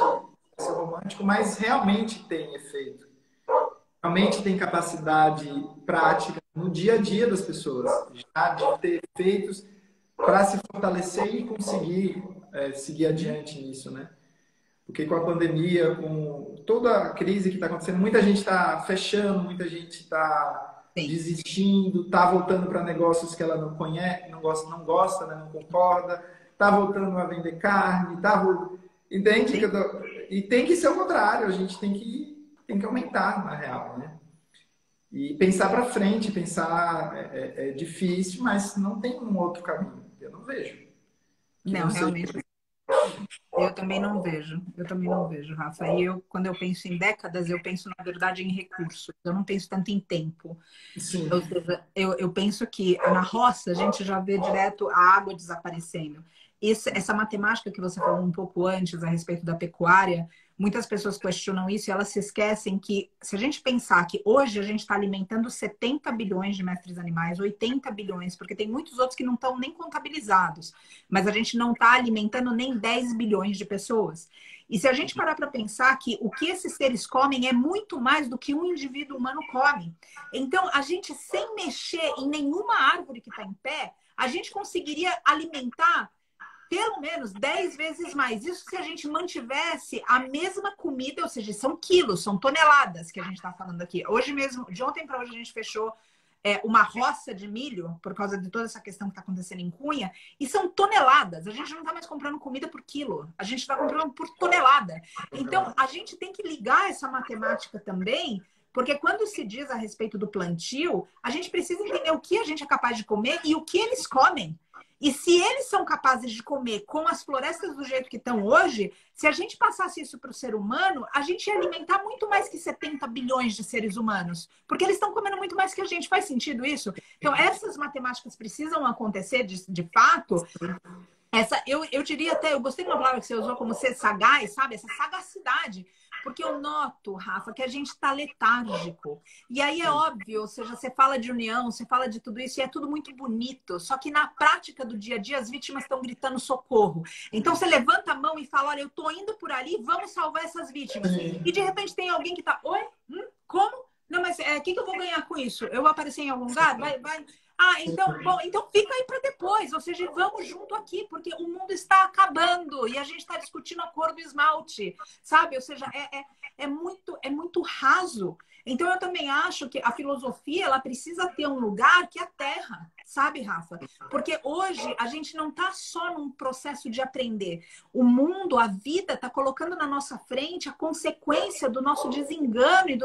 ser romântico, mas realmente tem efeito. Realmente tem capacidade prática no dia a dia das pessoas, já de ter efeitos para se fortalecer e conseguir seguir uhum, adiante nisso, né? Porque com a pandemia, com toda a crise que está acontecendo, muita gente está fechando, muita gente está sim, desistindo, está voltando para negócios que ela não conhece, não gosta, né? Não concorda, está voltando a vender carne, entende? sim. E tem que ser o contrário, a gente tem que aumentar, na real, né? E pensar para frente, pensar é difícil, mas não tem um outro caminho. Eu não vejo que Não, não seja. realmente. Eu também não vejo, eu também não vejo, Rafa. E eu, quando eu penso em décadas, eu penso, na verdade, em recursos. Eu não penso tanto em tempo. Sim, Ou seja, eu penso que na roça a gente já vê direto a água desaparecendo. Essa matemática que você falou um pouco antes a respeito da pecuária, muitas pessoas questionam isso e elas se esquecem que, se a gente pensar que hoje a gente está alimentando 70 bilhões de mestres animais, 80 bilhões, porque tem muitos outros que não estão nem contabilizados, mas a gente não está alimentando nem 10 bilhões de pessoas. E se a gente parar para pensar que o que esses seres comem é muito mais do que um indivíduo humano come. Então, a gente, sem mexer em nenhuma árvore que está em pé, a gente conseguiria alimentar pelo menos 10 vezes mais. Isso se a gente mantivesse a mesma comida, ou seja, são quilos, são toneladas que a gente está falando aqui. Hoje mesmo, de ontem para hoje, a gente fechou uma roça de milho, por causa de toda essa questão que está acontecendo em Cunha, e são toneladas. A gente não está mais comprando comida por quilo, a gente está comprando por tonelada. Então, a gente tem que ligar essa matemática também, porque quando se diz a respeito do plantio, a gente precisa entender o que a gente é capaz de comer e o que eles comem. E se eles são capazes de comer com as florestas do jeito que estão hoje, se a gente passasse isso para o ser humano, a gente ia alimentar muito mais que 70 bilhões de seres humanos. Porque eles estão comendo muito mais que a gente. Faz sentido isso? Então, essas matemáticas precisam acontecer de fato. Eu diria até, eu gostei de uma palavra que você usou como ser sagaz, sabe? Essa sagacidade. Porque eu noto, Rafa, que a gente está letárgico. E aí é óbvio, ou seja, você fala de união, você fala de tudo isso, e é tudo muito bonito. Só que na prática do dia a dia, as vítimas estão gritando socorro. Então você levanta a mão e fala, olha, eu tô indo por ali, vamos salvar essas vítimas. E de repente tem alguém que tá, oi? Como? Não, mas o que eu vou ganhar com isso? Eu vou aparecer em algum lugar? Vai. Ah, então, bom, então fica aí para depois, ou seja, vamos junto aqui, porque o mundo está acabando e a gente está discutindo a cor do esmalte, sabe? Ou seja, é muito raso. Então, eu também acho que a filosofia, ela precisa ter um lugar que é a terra, sabe, Rafa? Porque hoje a gente não está só num processo de aprender. O mundo, a vida, está colocando na nossa frente a consequência do nosso desengano e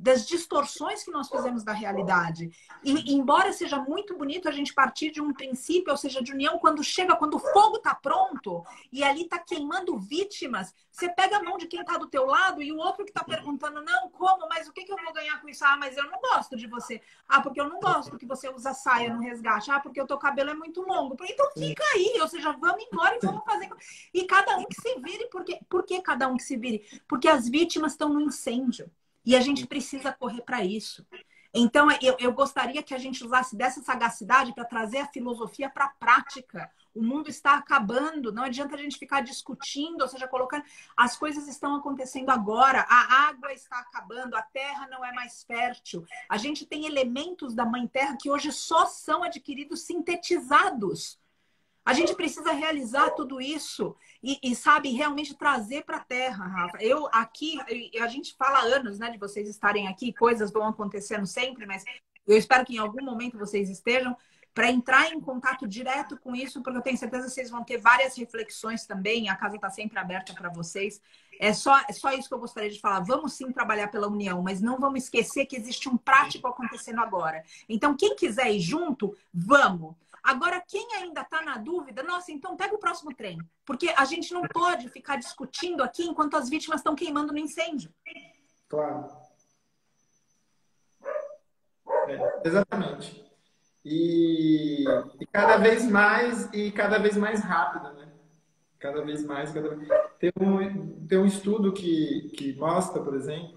das distorções que nós fizemos da realidade. E embora seja muito bonito a gente partir de um princípio, ou seja, de união, quando o fogo está pronto e ali está queimando vítimas, você pega a mão de quem está do teu lado e o outro que está perguntando, não, como? Mas o que eu vou ganhar com isso? Ah, mas eu não gosto de você. Ah, porque eu não gosto que você usa saia no resgate. Ah, porque o teu cabelo é muito longo. Então fica aí, ou seja, vamos embora e vamos fazer. E cada um que se vire. Por que cada um que se vire? Porque as vítimas estão no incêndio. E a gente precisa correr para isso. Então, eu gostaria que a gente usasse dessa sagacidade para trazer a filosofia para a prática. O mundo está acabando, não adianta a gente ficar discutindo, ou seja, colocando... As coisas estão acontecendo agora, a água está acabando, a terra não é mais fértil. A gente tem elementos da Mãe Terra que hoje só são adquiridos sintetizados. A gente precisa realizar tudo isso e sabe, realmente trazer para a terra, Rafa. A gente fala há anos, né, de vocês estarem aqui, coisas vão acontecendo sempre, mas eu espero que em algum momento vocês estejam para entrar em contato direto com isso, porque eu tenho certeza que vocês vão ter várias reflexões também, a casa está sempre aberta para vocês. É só isso que eu gostaria de falar. Vamos sim trabalhar pela união, mas não vamos esquecer que existe um prático acontecendo agora. Então, quem quiser ir junto, vamos. Agora, quem ainda está na dúvida, nossa, então pega o próximo trem. Porque a gente não pode ficar discutindo aqui enquanto as vítimas estão queimando no incêndio. Claro. Exatamente. E cada vez mais rápido, né? Cada vez mais. Tem um estudo que mostra, por exemplo,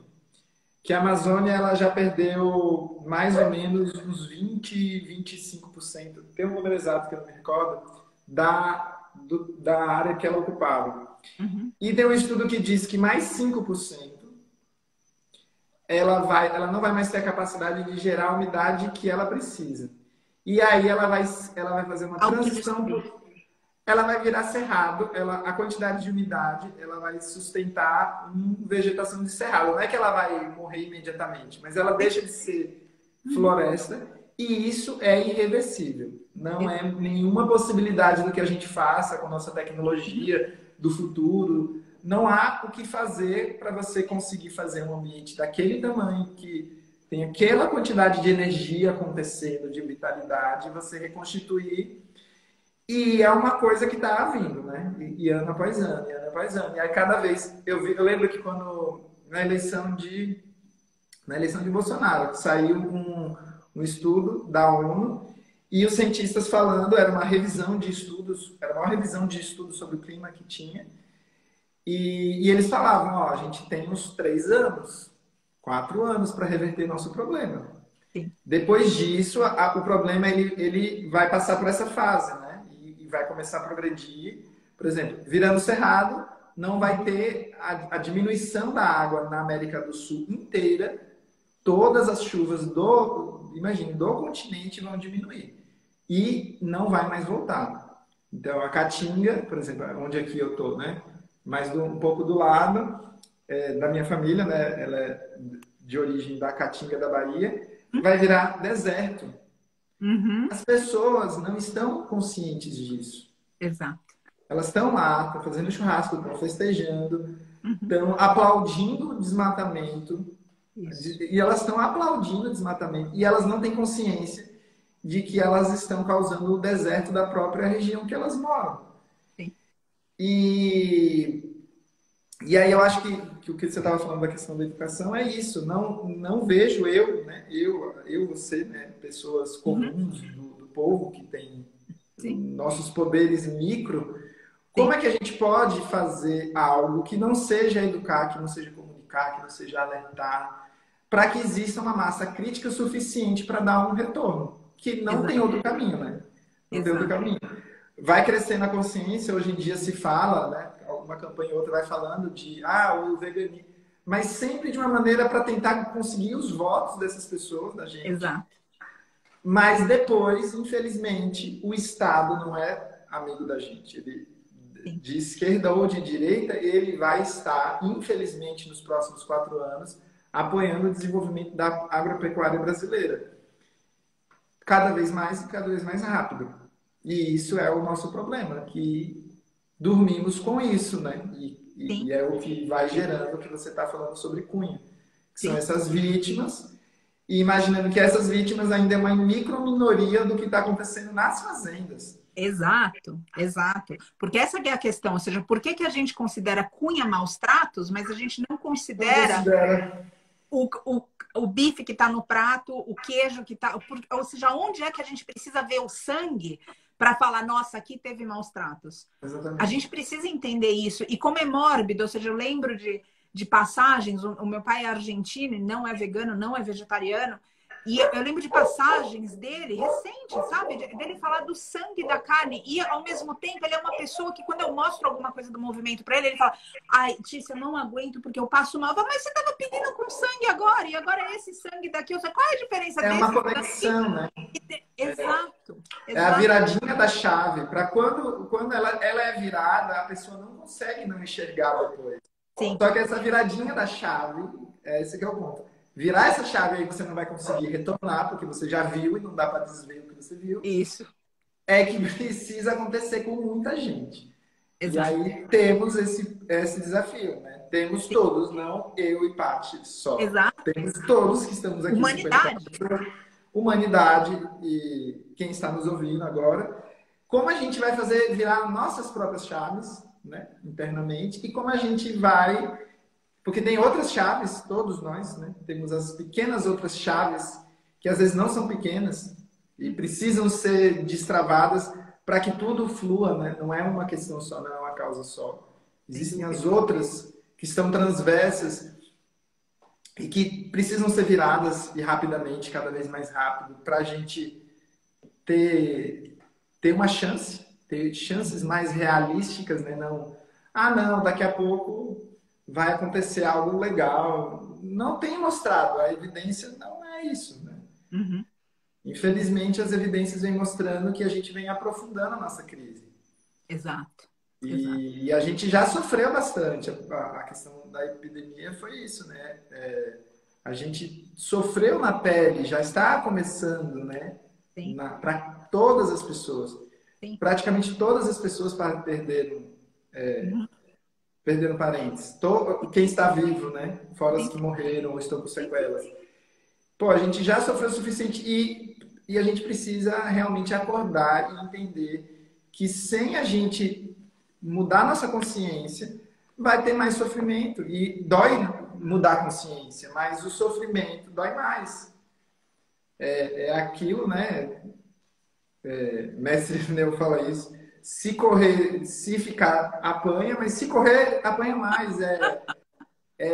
que a Amazônia ela já perdeu mais ou menos uns 25%, tem um número exato que eu não me recordo, da área que ela ocupava. Uhum. E tem um estudo que diz que mais 5% ela não vai mais ter a capacidade de gerar a umidade que ela precisa. E aí ela vai fazer uma transição... Ela vai virar cerrado, a quantidade de umidade, ela vai sustentar uma vegetação de cerrado. Não é que ela vai morrer imediatamente, mas ela deixa de ser floresta e isso é irreversível. Não é nenhuma possibilidade do que a gente faça com a nossa tecnologia do futuro. Não há o que fazer para você conseguir fazer um ambiente daquele tamanho que tem aquela quantidade de energia acontecendo, de vitalidade, você reconstituir. E é uma coisa que está vindo, né? E ano após ano, e ano após ano. E aí cada vez... Eu lembro que quando... Na eleição de Bolsonaro, saiu um estudo da ONU e os cientistas falando, era uma revisão de estudos, era a maior revisão de estudos sobre o clima que tinha. E eles falavam, ó, a gente tem uns 3 anos, 4 anos para reverter nosso problema. Sim. Depois disso, o problema ele vai passar por essa fase, né? Vai começar a progredir, por exemplo, virando cerrado, não vai ter a diminuição da água na América do Sul inteira, todas as chuvas do continente vão diminuir e não vai mais voltar. Então, a Caatinga, por exemplo, onde aqui eu tô, né? Mas um pouco do lado da minha família, né? Ela é de origem da Caatinga da Bahia, vai virar deserto. Uhum. As pessoas não estão conscientes disso. Exato. Elas estão lá, estão fazendo churrasco, estão festejando, Uhum. estão aplaudindo o desmatamento, Isso. e elas estão aplaudindo o desmatamento, e elas não têm consciência de que elas estão causando o deserto da própria região que elas moram. Sim. E, e aí eu acho que o que você estava falando da questão da educação é isso. Não vejo eu, né? Você, né? Pessoas Uhum. comuns do povo que tem Sim. nossos poderes micro. Como Sim. é que a gente pode fazer algo que não seja educar, que não seja comunicar, que não seja alertar, para que exista uma massa crítica suficiente para dar um retorno? Que não tem Exato. outro caminho, né? Não tem outro Exato. caminho. Vai crescendo a consciência, hoje em dia se fala, né? Alguma campanha ou outra vai falando de, o veganismo, mas sempre de uma maneira para tentar conseguir os votos dessas pessoas, da gente. Exato. Mas depois, infelizmente, o Estado não é amigo da gente. Ele, Sim. de esquerda ou de direita, ele vai estar, infelizmente, nos próximos 4 anos, apoiando o desenvolvimento da agropecuária brasileira. Cada vez mais e cada vez mais rápido. E isso é o nosso problema, que dormimos com isso, né? E Sim. é o que vai gerando o que você está falando sobre Cunha, que são Sim. essas vítimas, e imaginando que essas vítimas ainda é uma microminoria do que está acontecendo nas fazendas. Exato, exato. Porque essa que é a questão, ou seja, por que que a gente considera Cunha maus tratos, mas a gente não Não considera considera. o, o, o bife que está no prato, o queijo que está. Ou seja, onde é que a gente precisa ver o sangue para falar, nossa, aqui teve maus tratos? A gente Exatamente. precisa entender isso. E como é mórbido, ou seja, eu lembro de passagens, o meu pai é argentino e não é vegano, não é vegetariano. E eu lembro de passagens dele, recentes, sabe? Dele falar do sangue da carne. E, ao mesmo tempo, ele é uma pessoa que, quando eu mostro alguma coisa do movimento para ele, ele fala: ai, Tícia, eu não aguento porque eu passo mal. Mas você estava pedindo com sangue agora, e agora é esse sangue daqui. Qual é a diferença É uma desse sangue? conexão, né? Exato, É a exato. viradinha da chave. Para quando ela é virada, a pessoa não consegue não enxergar depois. Sim, Só que essa viradinha da chave, esse que é o ponto. Virar essa chave aí você não vai conseguir retornar, porque você já viu e não dá para desver o que você viu, isso, é que precisa acontecer com muita gente. E exato. aí temos esse desafio, né? Temos Sim, todos, não eu e Paty só. exato. Temos todos que estamos aqui, 54 Humanidade. pessoas, humanidade e quem está nos ouvindo agora. Como a gente vai fazer virar nossas próprias chaves, né, internamente, e como a gente vai. Porque tem outras chaves, todos nós, né? Temos as pequenas outras chaves, que às vezes não são pequenas, e precisam ser destravadas para que tudo flua, né? Não é uma questão só, não é uma causa só. Sem Existem as dúvida. outras que estão transversas e que precisam ser viradas e rapidamente, cada vez mais rápido, para a gente ter uma chance, ter chances mais realísticas, né? Não, daqui a pouco vai acontecer algo legal. Não tem mostrado, a evidência não é isso, né? Uhum. Infelizmente, as evidências vêm mostrando que a gente vem aprofundando a nossa crise. Exato, exato. E a gente já sofreu bastante. A questão da epidemia foi isso, né? A gente sofreu na pele, já está começando, né? Sim, Para todas as pessoas. sim. Praticamente todas as pessoas perderam, Uhum. perderam parentes. Quem está vivo, né? Fora os Sim, que morreram ou estão com sim, sim, sequelas. sim. Pô, a gente já sofreu o suficiente e a gente precisa realmente acordar e entender que sem a gente mudar nossa consciência, vai ter mais sofrimento. E dói mudar a consciência, mas o sofrimento dói mais. É aquilo, né? Mestre Neu fala isso. Se correr, se ficar, apanha, mas se correr, apanha mais. É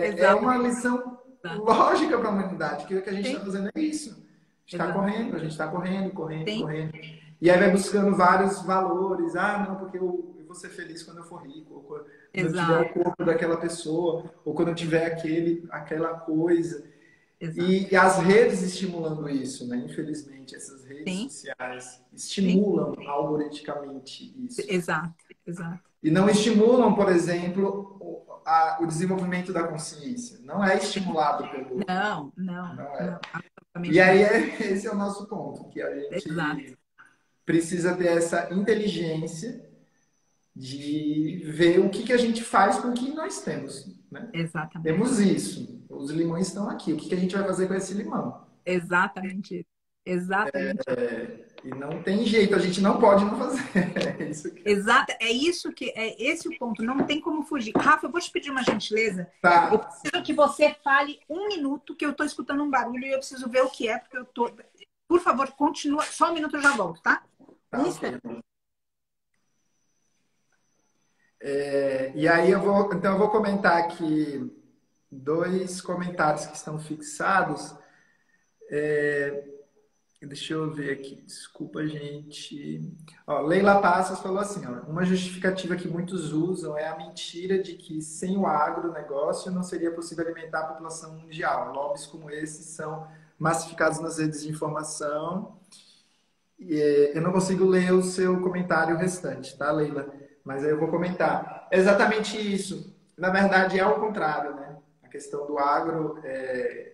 Exato. uma lição lógica para a humanidade, que o que a gente está Sim, fazendo é isso. Está exato. correndo, a gente está correndo, correndo, Sim, correndo. E aí vai buscando vários valores. Não, porque eu vou ser feliz quando eu for rico, ou quando eu tiver o exato. corpo daquela pessoa, ou quando eu tiver aquela coisa. exato. E as redes estimulando isso, né? Infelizmente, essas redes Sim, sociais sim, estimulam algoritmicamente isso. exato, exato. E não estimulam, por exemplo, o desenvolvimento da consciência. Não é estimulado pelo. Não, não, Não é. não, E absolutamente aí, não. esse é o nosso ponto, que a Exato, gente precisa ter essa inteligência de ver o que, que a gente faz com o que nós temos, né? exatamente. Temos isso. Os limões estão aqui. O que, que a gente vai fazer com esse limão? Exatamente isso. Exatamente isso. E não tem jeito, a gente não pode não fazer. É isso que Exato, é isso que é esse o ponto, não tem como fugir. Rafa, eu vou te pedir uma gentileza. Eu tá. preciso que você fale um minuto, que eu estou escutando um barulho e eu preciso ver o que é, porque eu tô. Por favor, continua. Só um minuto eu já volto, tá? Um Tá, instante. ok. E aí então eu vou comentar aqui dois comentários que estão fixados. Deixa eu ver aqui, desculpa, gente. Ó, Leila Passos falou assim, ó, uma justificativa que muitos usam é a mentira de que sem o agronegócio não seria possível alimentar a população mundial. Lobbies como esses são massificados nas redes de informação. Eu não consigo ler o seu comentário restante, tá, Leila? Mas aí eu vou comentar. É exatamente isso. Na verdade, é o contrário, né? A questão do agro,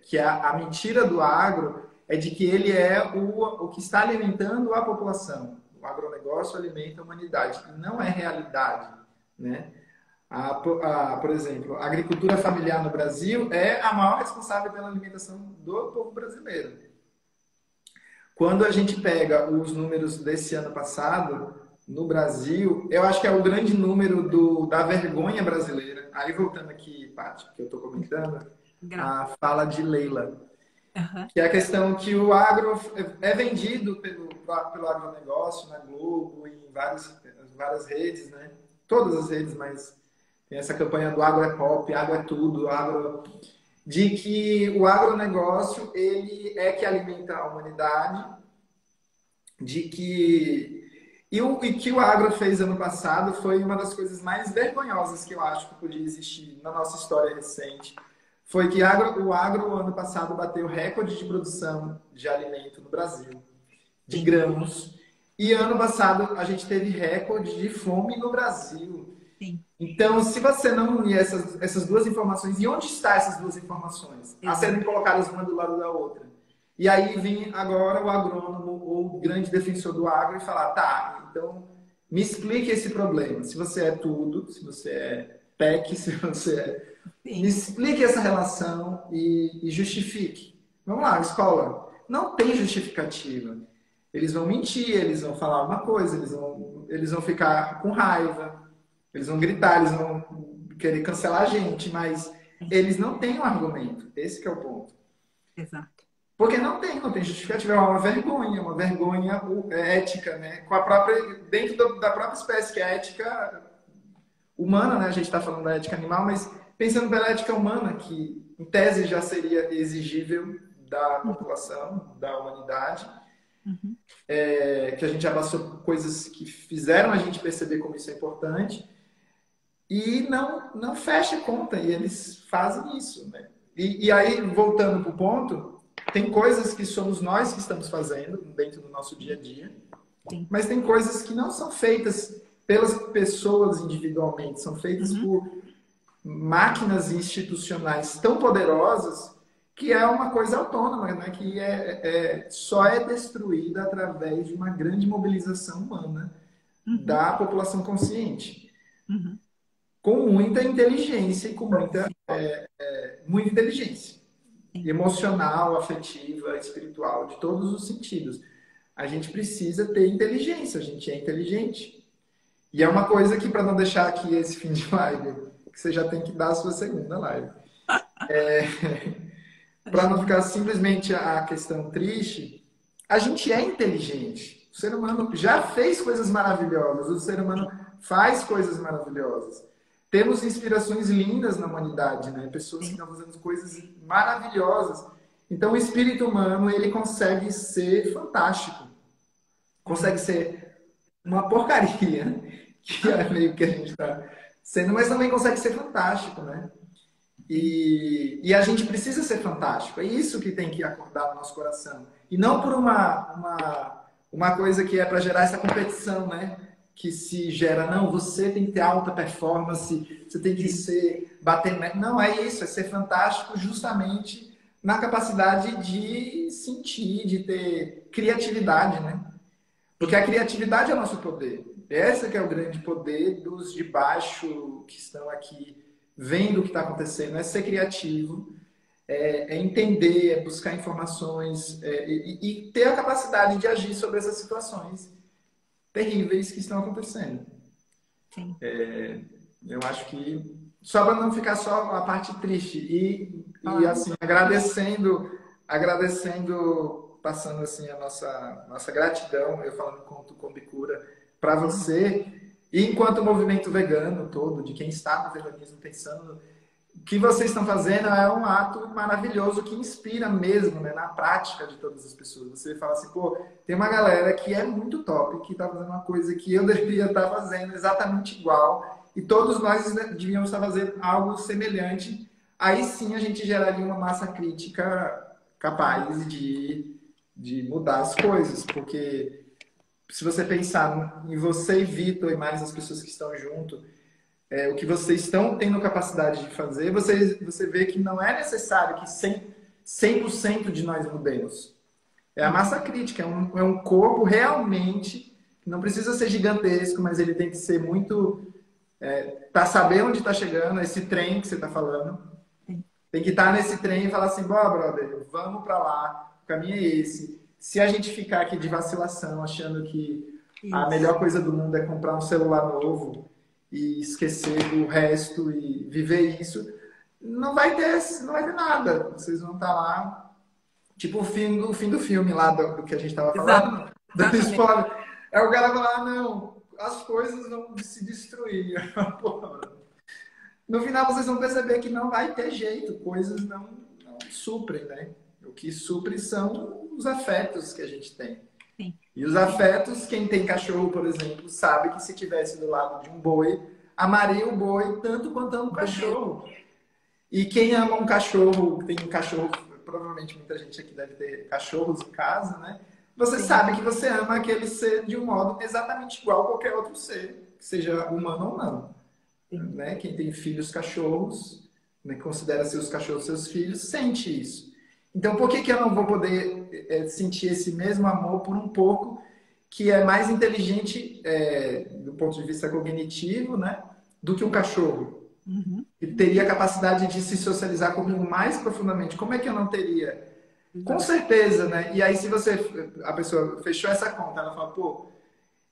que a mentira do agro é de que ele é o que está alimentando a população. O agronegócio alimenta a humanidade. E não é realidade, né? Por exemplo, a agricultura familiar no Brasil é a maior responsável pela alimentação do povo brasileiro. Quando a gente pega os números desse ano passado, no Brasil, eu acho que é o grande número da vergonha brasileira. Aí, voltando aqui, Paty, que eu estou comentando, Grato. a fala de Leila, Aham. que é a questão que o agro é vendido pelo agronegócio, na Globo, em várias redes, né? Todas as redes, mas tem essa campanha do agro é pop, agro é tudo, agro de que o agronegócio ele é que alimenta a humanidade, de que e que o agro fez ano passado foi uma das coisas mais vergonhosas que eu acho que podia existir na nossa história recente. Foi que o agro ano passado bateu recorde de produção de alimento no Brasil, de Sim, grãos, e ano passado a gente teve recorde de fome no Brasil. sim. Então, se você não unir essas duas informações, e onde estão essas duas informações? A serem Exato. colocadas uma do lado da outra. E aí vem agora o agrônomo ou o grande defensor do agro e falar, tá, então me explique esse problema. Se você é tudo, se você é PEC, se você é... Me Sim. explique essa relação e justifique. Vamos lá, escola. Não tem justificativa. Eles vão mentir, eles vão falar uma coisa, eles vão ficar com raiva, eles vão gritar, eles vão querer cancelar a gente, mas eles não têm um argumento. Esse que é o ponto. Exato. Porque não tem justificativa, é uma vergonha ética, né? Com a própria, da própria espécie, que é a ética humana, né? A gente está falando da ética animal, mas pensando pela ética humana, que em tese já seria exigível da população, da humanidade, Uhum. que a gente já passou por coisas que fizeram a gente perceber como isso é importante, e não fecha a conta, e eles fazem isso, né? E aí, voltando para o ponto, tem coisas que somos nós que estamos fazendo dentro do nosso dia a dia, Sim. mas tem coisas que não são feitas pelas pessoas individualmente, são feitas Uhum. por máquinas institucionais tão poderosas que é uma coisa autônoma, né? Que só é destruída através de uma grande mobilização humana Uhum. da população consciente, Uhum. com muita inteligência e com muita inteligência Sim. emocional, afetiva, espiritual, de todos os sentidos. A gente precisa ter inteligência, a gente é inteligente. E é uma coisa que, para não deixar aqui esse fim de live, que você já tem que dar a sua segunda live. Para não ficar simplesmente a questão triste, a gente é inteligente. O ser humano já fez coisas maravilhosas, o ser humano faz coisas maravilhosas. Temos inspirações lindas na humanidade, né? Pessoas que Sim. estão fazendo coisas maravilhosas. Então, o espírito humano, ele consegue ser fantástico. Consegue ser uma porcaria, que é meio que a gente está sendo, mas também consegue ser fantástico, né? E a gente precisa ser fantástico. É isso que tem que acordar no nosso coração. E não por uma coisa que é para gerar essa competição, né? Que se gera, não, você tem que ter alta performance, você tem que ser, bater... Não, é isso, é ser fantástico justamente na capacidade de sentir, de ter criatividade, né? Porque a criatividade é o nosso poder. Esse que é o grande poder dos de baixo que estão aqui vendo o que está acontecendo. É ser criativo, é entender, é buscar informações e ter a capacidade de agir sobre essas situações terríveis que estão acontecendo. Sim. Eu acho que só para não ficar só a parte triste e assim agradecendo, passando assim a nossa gratidão, eu falando com Bicura, para você e enquanto movimento vegano todo, de quem está no veganismo pensando, o que vocês estão fazendo é um ato maravilhoso que inspira mesmo, né, na prática de todas as pessoas. Você fala assim, pô, tem uma galera que é muito top, que está fazendo uma coisa que eu deveria estar fazendo exatamente igual, e todos nós devíamos estar fazendo algo semelhante. Aí sim a gente geraria uma massa crítica capaz de mudar as coisas, porque se você pensar em você e Vitor e mais as pessoas que estão junto, o que vocês estão tendo capacidade de fazer, você vê que não é necessário que 100% de nós mudemos. É a massa crítica, é um corpo realmente, não precisa ser gigantesco, mas ele tem que ser muito... tá saber onde está chegando, esse trem que você está falando. Tem que estar nesse trem e falar assim, bom, brother, vamos para lá, o caminho é esse. Se a gente ficar aqui de vacilação, achando que a melhor coisa do mundo é comprar um celular novo e esquecer do resto e viver isso, não vai ter nada. Vocês vão estar lá, tipo o fim do filme lá do que a gente estava falando, dando spoiler. É o cara falar, não, as coisas vão se destruir. No final vocês vão perceber que não vai ter jeito, coisas não suprem, né? O que supre são os afetos que a gente tem. Sim. E os afetos, quem tem cachorro, por exemplo, sabe que se tivesse do lado de um boi, amaria o boi tanto quanto ama o cachorro. E quem ama um cachorro, tem um cachorro, provavelmente muita gente aqui deve ter cachorros em casa, né? Você sabe que você ama aquele ser de um modo exatamente igual a qualquer outro ser, seja humano ou não. Né? Quem tem filhos cachorros, né, considera seus cachorros seus filhos, sente isso. Então, por que eu não vou poder sentir esse mesmo amor por um porco que é mais inteligente do ponto de vista cognitivo, né, do que um cachorro? Uhum. Ele teria a capacidade de se socializar comigo mais profundamente. Como é que eu não teria? Com certeza, né? E aí, se a pessoa fechou essa conta, ela fala, pô,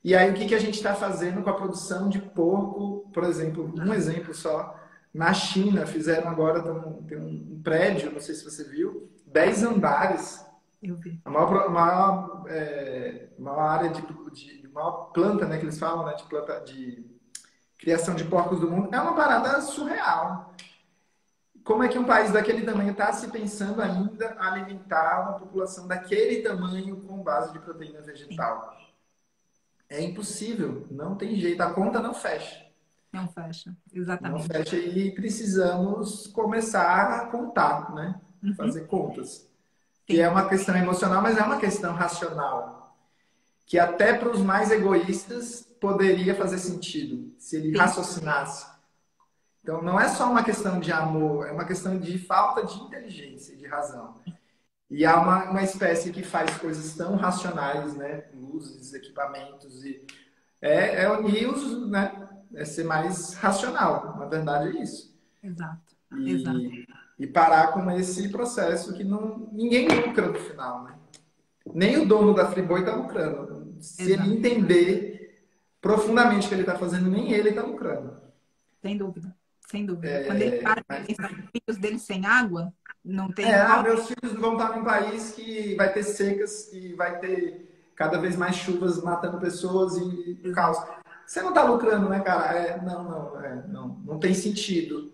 e aí o que a gente está fazendo com a produção de porco, por exemplo, um exemplo só, na China, fizeram agora, tem um prédio, não sei se você viu, 10 andares. Eu vi. A maior área de maior planta, né, que eles falam, né, de planta de criação de porcos do mundo. É uma parada surreal. Como é que um país daquele tamanho está se pensando ainda alimentar uma população daquele tamanho com base de proteína vegetal? É impossível, não tem jeito, a conta não fecha. Não fecha, exatamente. Não fecha e precisamos começar a contar, né? Uhum. Fazer contas. Que é uma questão emocional, mas é uma questão racional. Que até para os mais egoístas poderia fazer sentido, se ele raciocinasse. Então não é só uma questão de amor, é uma questão de falta de inteligência, de razão. E há uma espécie que faz coisas tão racionais, né? Luzes, equipamentos e unir os, né? É ser mais racional. Na verdade é isso. Exato. E parar com esse processo que ninguém lucra no final, né? Nem o dono da Friboi está lucrando. Se ele entender profundamente o que ele está fazendo, nem ele está lucrando. Sem dúvida. Sem dúvida. Quando ele para para pensar nos filhos dele sem água, não tem... meus filhos vão estar num país que vai ter secas e vai ter cada vez mais chuvas matando pessoas e caos. Você não está lucrando, né, cara? Não tem sentido.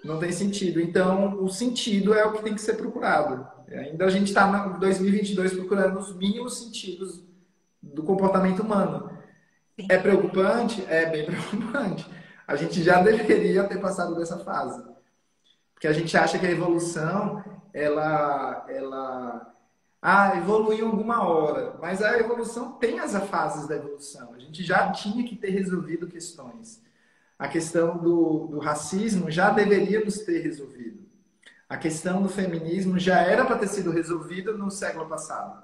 Não tem sentido. Então, o sentido é o que tem que ser procurado. Ainda a gente está em 2022 procurando os mínimos sentidos do comportamento humano. Sim. É preocupante? É bem preocupante. A gente já deveria ter passado dessa fase. Porque a gente acha que a evolução, evoluiu em alguma hora. Mas a evolução tem as fases da evolução. A gente já tinha que ter resolvido questões. A questão do racismo já deveria nos ter resolvido. A questão do feminismo já era para ter sido resolvida no século passado.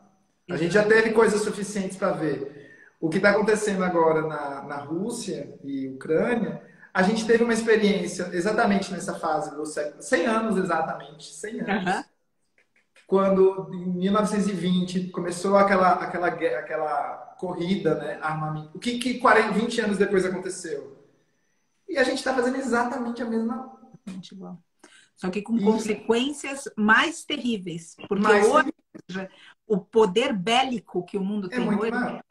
A gente já teve coisas suficientes para ver. O que está acontecendo agora na Rússia e Ucrânia, a gente teve uma experiência exatamente nessa fase do século, 100 anos exatamente, 100 anos. Uhum. Quando, em 1920, começou aquela corrida, né, armamento. O que 20 anos depois aconteceu? E a gente está fazendo exatamente a mesma coisa. Só que com consequências mais terríveis. Porque hoje, o poder bélico que o mundo tem hoje... Maior.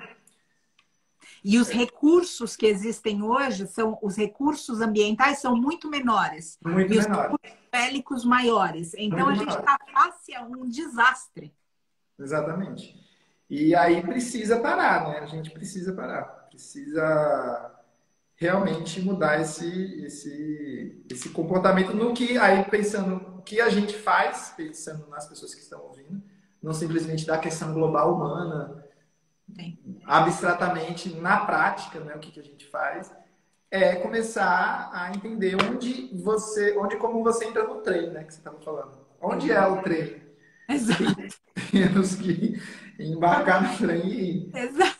E os recursos que existem hoje, os recursos ambientais são muito menores. Muito e os recursos bélicos maiores. Então, a gente está face a um desastre. Exatamente. E aí precisa parar, né? A gente precisa parar. Precisa realmente mudar esse comportamento no que, aí pensando o que a gente faz, pensando nas pessoas que estão ouvindo, não simplesmente da questão global humana, abstratamente, na prática, né, o que a gente faz, é começar a entender como você entra no trem, né, que você estava falando. Onde é o trem? Exato. Temos que embarcar no trem e... Exato.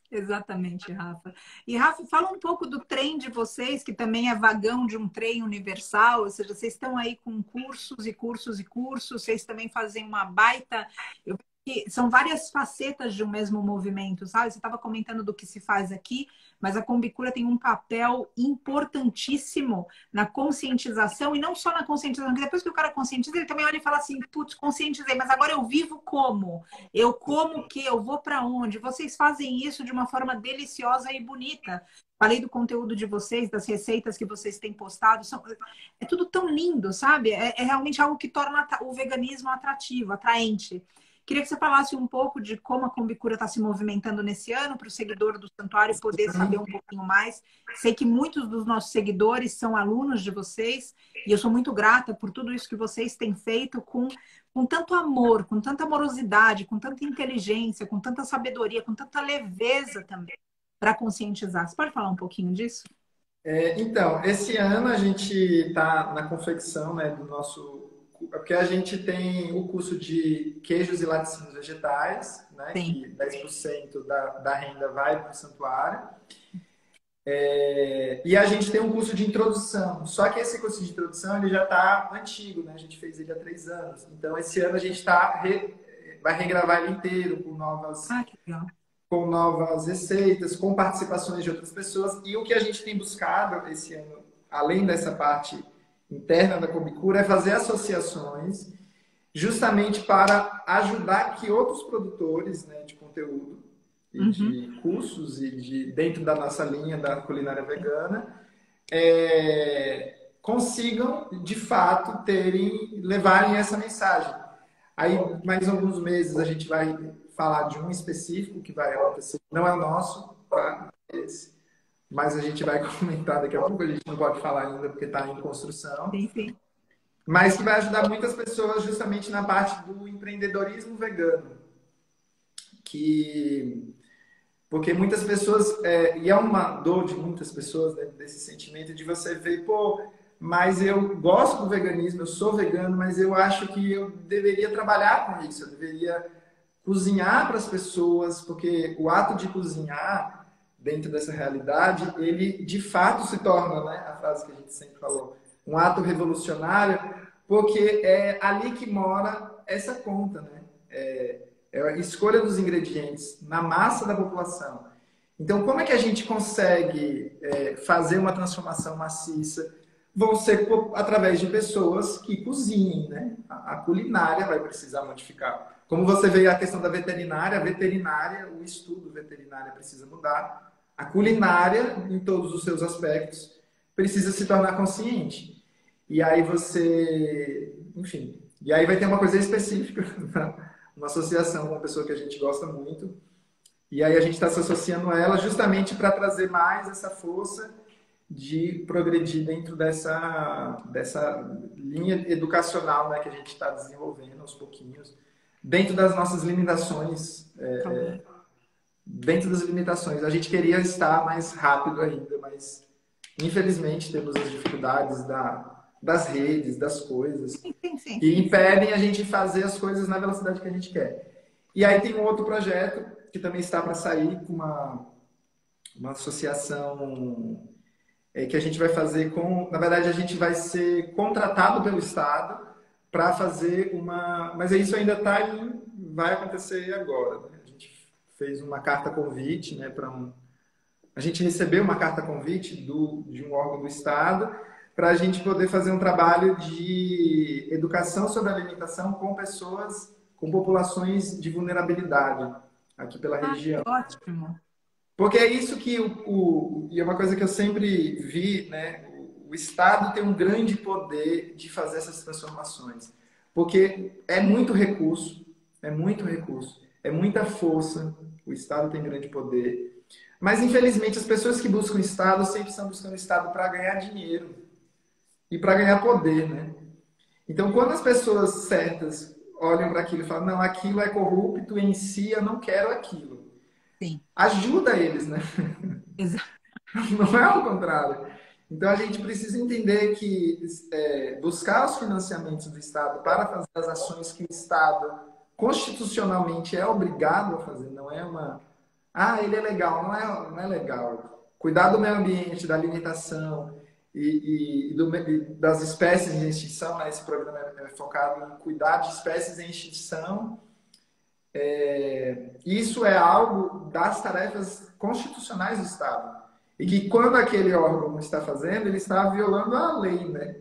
Exatamente, Rafa. E, Rafa, fala um pouco do trem de vocês, que também é vagão de um trem universal, ou seja, vocês estão aí com cursos e cursos e cursos, vocês também fazem uma baita... São várias facetas de um mesmo movimento, sabe? Você estava comentando do que se faz aqui, mas a Combicura tem um papel importantíssimo na conscientização, e não só na conscientização, porque depois que o cara conscientiza, ele também olha e fala assim, putz, conscientizei, mas agora eu vivo como? Eu como o quê? Eu vou para onde? Vocês fazem isso de uma forma deliciosa e bonita. Falei do conteúdo de vocês, das receitas que vocês têm postado. É tudo tão lindo, sabe? É realmente algo que torna o veganismo atrativo, atraente. Queria que você falasse um pouco de como a Combicura está se movimentando nesse ano, para o seguidor do Santuário poder saber um pouquinho mais. Sei que muitos dos nossos seguidores são alunos de vocês, e eu sou muito grata por tudo isso que vocês têm feito com tanto amor, com tanta amorosidade, com tanta inteligência, com tanta sabedoria, com tanta leveza também, para conscientizar. Você pode falar um pouquinho disso? Então, esse ano a gente está na confecção, né, do nosso... Porque a gente tem o curso de queijos e laticínios vegetais, né? Sim. Que 10% da renda vai para o santuário. E a gente tem um curso de introdução. Só que esse curso de introdução ele já está antigo, né? A gente fez ele há 3 anos. Então, esse ano a gente vai regravar ele inteiro com novas receitas, com participações de outras pessoas. E o que a gente tem buscado esse ano, além dessa parte interna da Combicura, é fazer associações justamente para ajudar que outros produtores, né, de conteúdo e de cursos e dentro da nossa linha da culinária vegana consigam de fato levarem essa mensagem. Aí mais alguns meses a gente vai falar de um específico que vai acontecer, não é o nosso, tá? Mas a gente vai comentar daqui a pouco, a gente não pode falar ainda porque está em construção. Sim. Mas que vai ajudar muitas pessoas justamente na parte do empreendedorismo vegano. Porque muitas pessoas, e é uma dor de muitas pessoas, né, desse sentimento de você ver, mas eu gosto do veganismo, eu sou vegano, mas eu acho que eu deveria trabalhar com isso, eu deveria cozinhar para as pessoas, porque o ato de cozinhar dentro dessa realidade, ele de fato se torna, né, a frase que a gente sempre falou, um ato revolucionário, porque é ali que mora essa conta, né? É a escolha dos ingredientes na massa da população. Então, como é que a gente consegue fazer uma transformação maciça? Vão ser através de pessoas que cozinhem, né? A culinária vai precisar modificar. Como você veio a questão da veterinária, o estudo veterinário precisa mudar. A culinária, em todos os seus aspectos, precisa se tornar consciente. E aí enfim, e aí vai ter uma coisa específica, uma associação com uma pessoa que a gente gosta muito. E aí a gente está se associando a ela justamente para trazer mais essa força de progredir dentro dessa linha educacional, né, que a gente está desenvolvendo aos pouquinhos, dentro das nossas limitações, Claro. dentro das limitações. A gente queria estar mais rápido ainda, mas infelizmente temos as dificuldades das redes, das coisas, Sim, sim, sim. que impedem a gente fazer as coisas na velocidade que a gente quer. E aí tem um outro projeto que também está para sair com uma associação que a gente vai fazer com... Na verdade, a gente vai ser contratado pelo Estado para fazer uma... Mas isso ainda está em... Vai acontecer agora. Né? A gente fez uma carta convite, né, para um... A gente recebeu uma carta convite de um órgão do Estado para a gente poder fazer um trabalho de educação sobre alimentação com pessoas, com populações de vulnerabilidade aqui pela Ah, que região. ótimo. Porque é isso que e é uma coisa que eu sempre vi, né? O Estado tem um grande poder de fazer essas transformações. Porque é muito recurso, é muita força. O Estado tem grande poder. Mas, infelizmente, as pessoas que buscam o Estado sempre estão buscando o Estado para ganhar dinheiro e para ganhar poder, né? Então, quando as pessoas certas olham para aquilo e falam, não, aquilo é corrupto em si, eu não quero aquilo. Sim, Ajuda eles, né? exato. Não é o contrário. Então a gente precisa entender que buscar os financiamentos do Estado para fazer as ações que o Estado constitucionalmente é obrigado a fazer, não é uma. Ah, ele é legal, não é legal. Cuidar do meio ambiente, da alimentação e das espécies em extinção, né? Esse programa é focado em cuidar de espécies em extinção. Isso é algo das tarefas constitucionais do Estado. E que quando aquele órgão está fazendo, ele está violando a lei, né?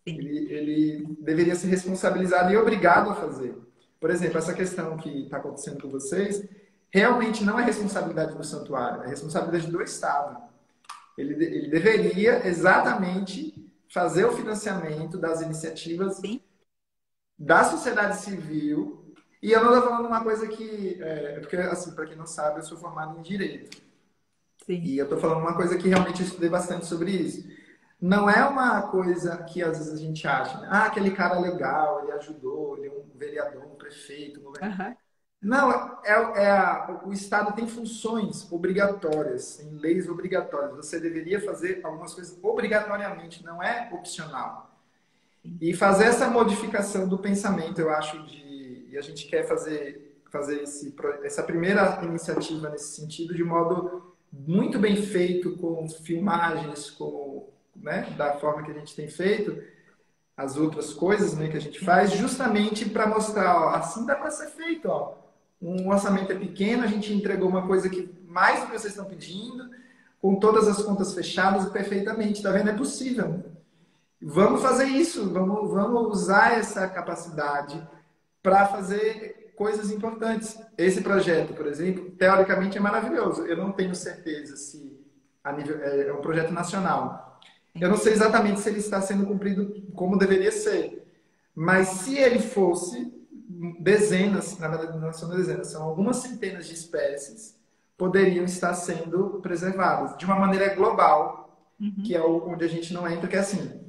Sim, Ele deveria ser responsabilizado e obrigado a fazer. Por exemplo, essa questão que está acontecendo com vocês, realmente não é responsabilidade do santuário, é responsabilidade do Estado. Ele deveria exatamente fazer o financiamento das iniciativas sim, da sociedade civil. E eu não estou falando uma coisa que. Porque, assim, para quem não sabe, eu sou formado em Direito. sim. E eu estou falando uma coisa que realmente eu estudei bastante sobre isso. Não é uma coisa que às vezes a gente acha, né? Ah, aquele cara é legal, ele ajudou, ele é um vereador, um prefeito, um governador. Aham. Não, o Estado tem funções obrigatórias, tem leis obrigatórias. Você deveria fazer algumas coisas obrigatoriamente, não é opcional. Sim. E fazer essa modificação do pensamento, eu acho, e a gente quer fazer essa primeira iniciativa nesse sentido de modo muito bem feito, com filmagens, né, da forma que a gente tem feito as outras coisas, né, que a gente faz, justamente para mostrar, ó, assim dá para ser feito, ó. Um orçamento é pequeno, a gente entregou uma coisa que mais do que vocês estão pedindo, com todas as contas fechadas perfeitamente, tá vendo? É possível. Vamos fazer isso, vamos usar essa capacidade para fazer coisas importantes. Esse projeto, por exemplo, teoricamente é maravilhoso. Eu não tenho certeza se é um projeto nacional. Eu Sim. não sei exatamente se ele está sendo cumprido como deveria ser. Mas se ele fosse, dezenas, na verdade não são dezenas, são algumas centenas de espécies poderiam estar sendo preservadas de uma maneira global, que Uhum. é onde a gente não entra, que é assim,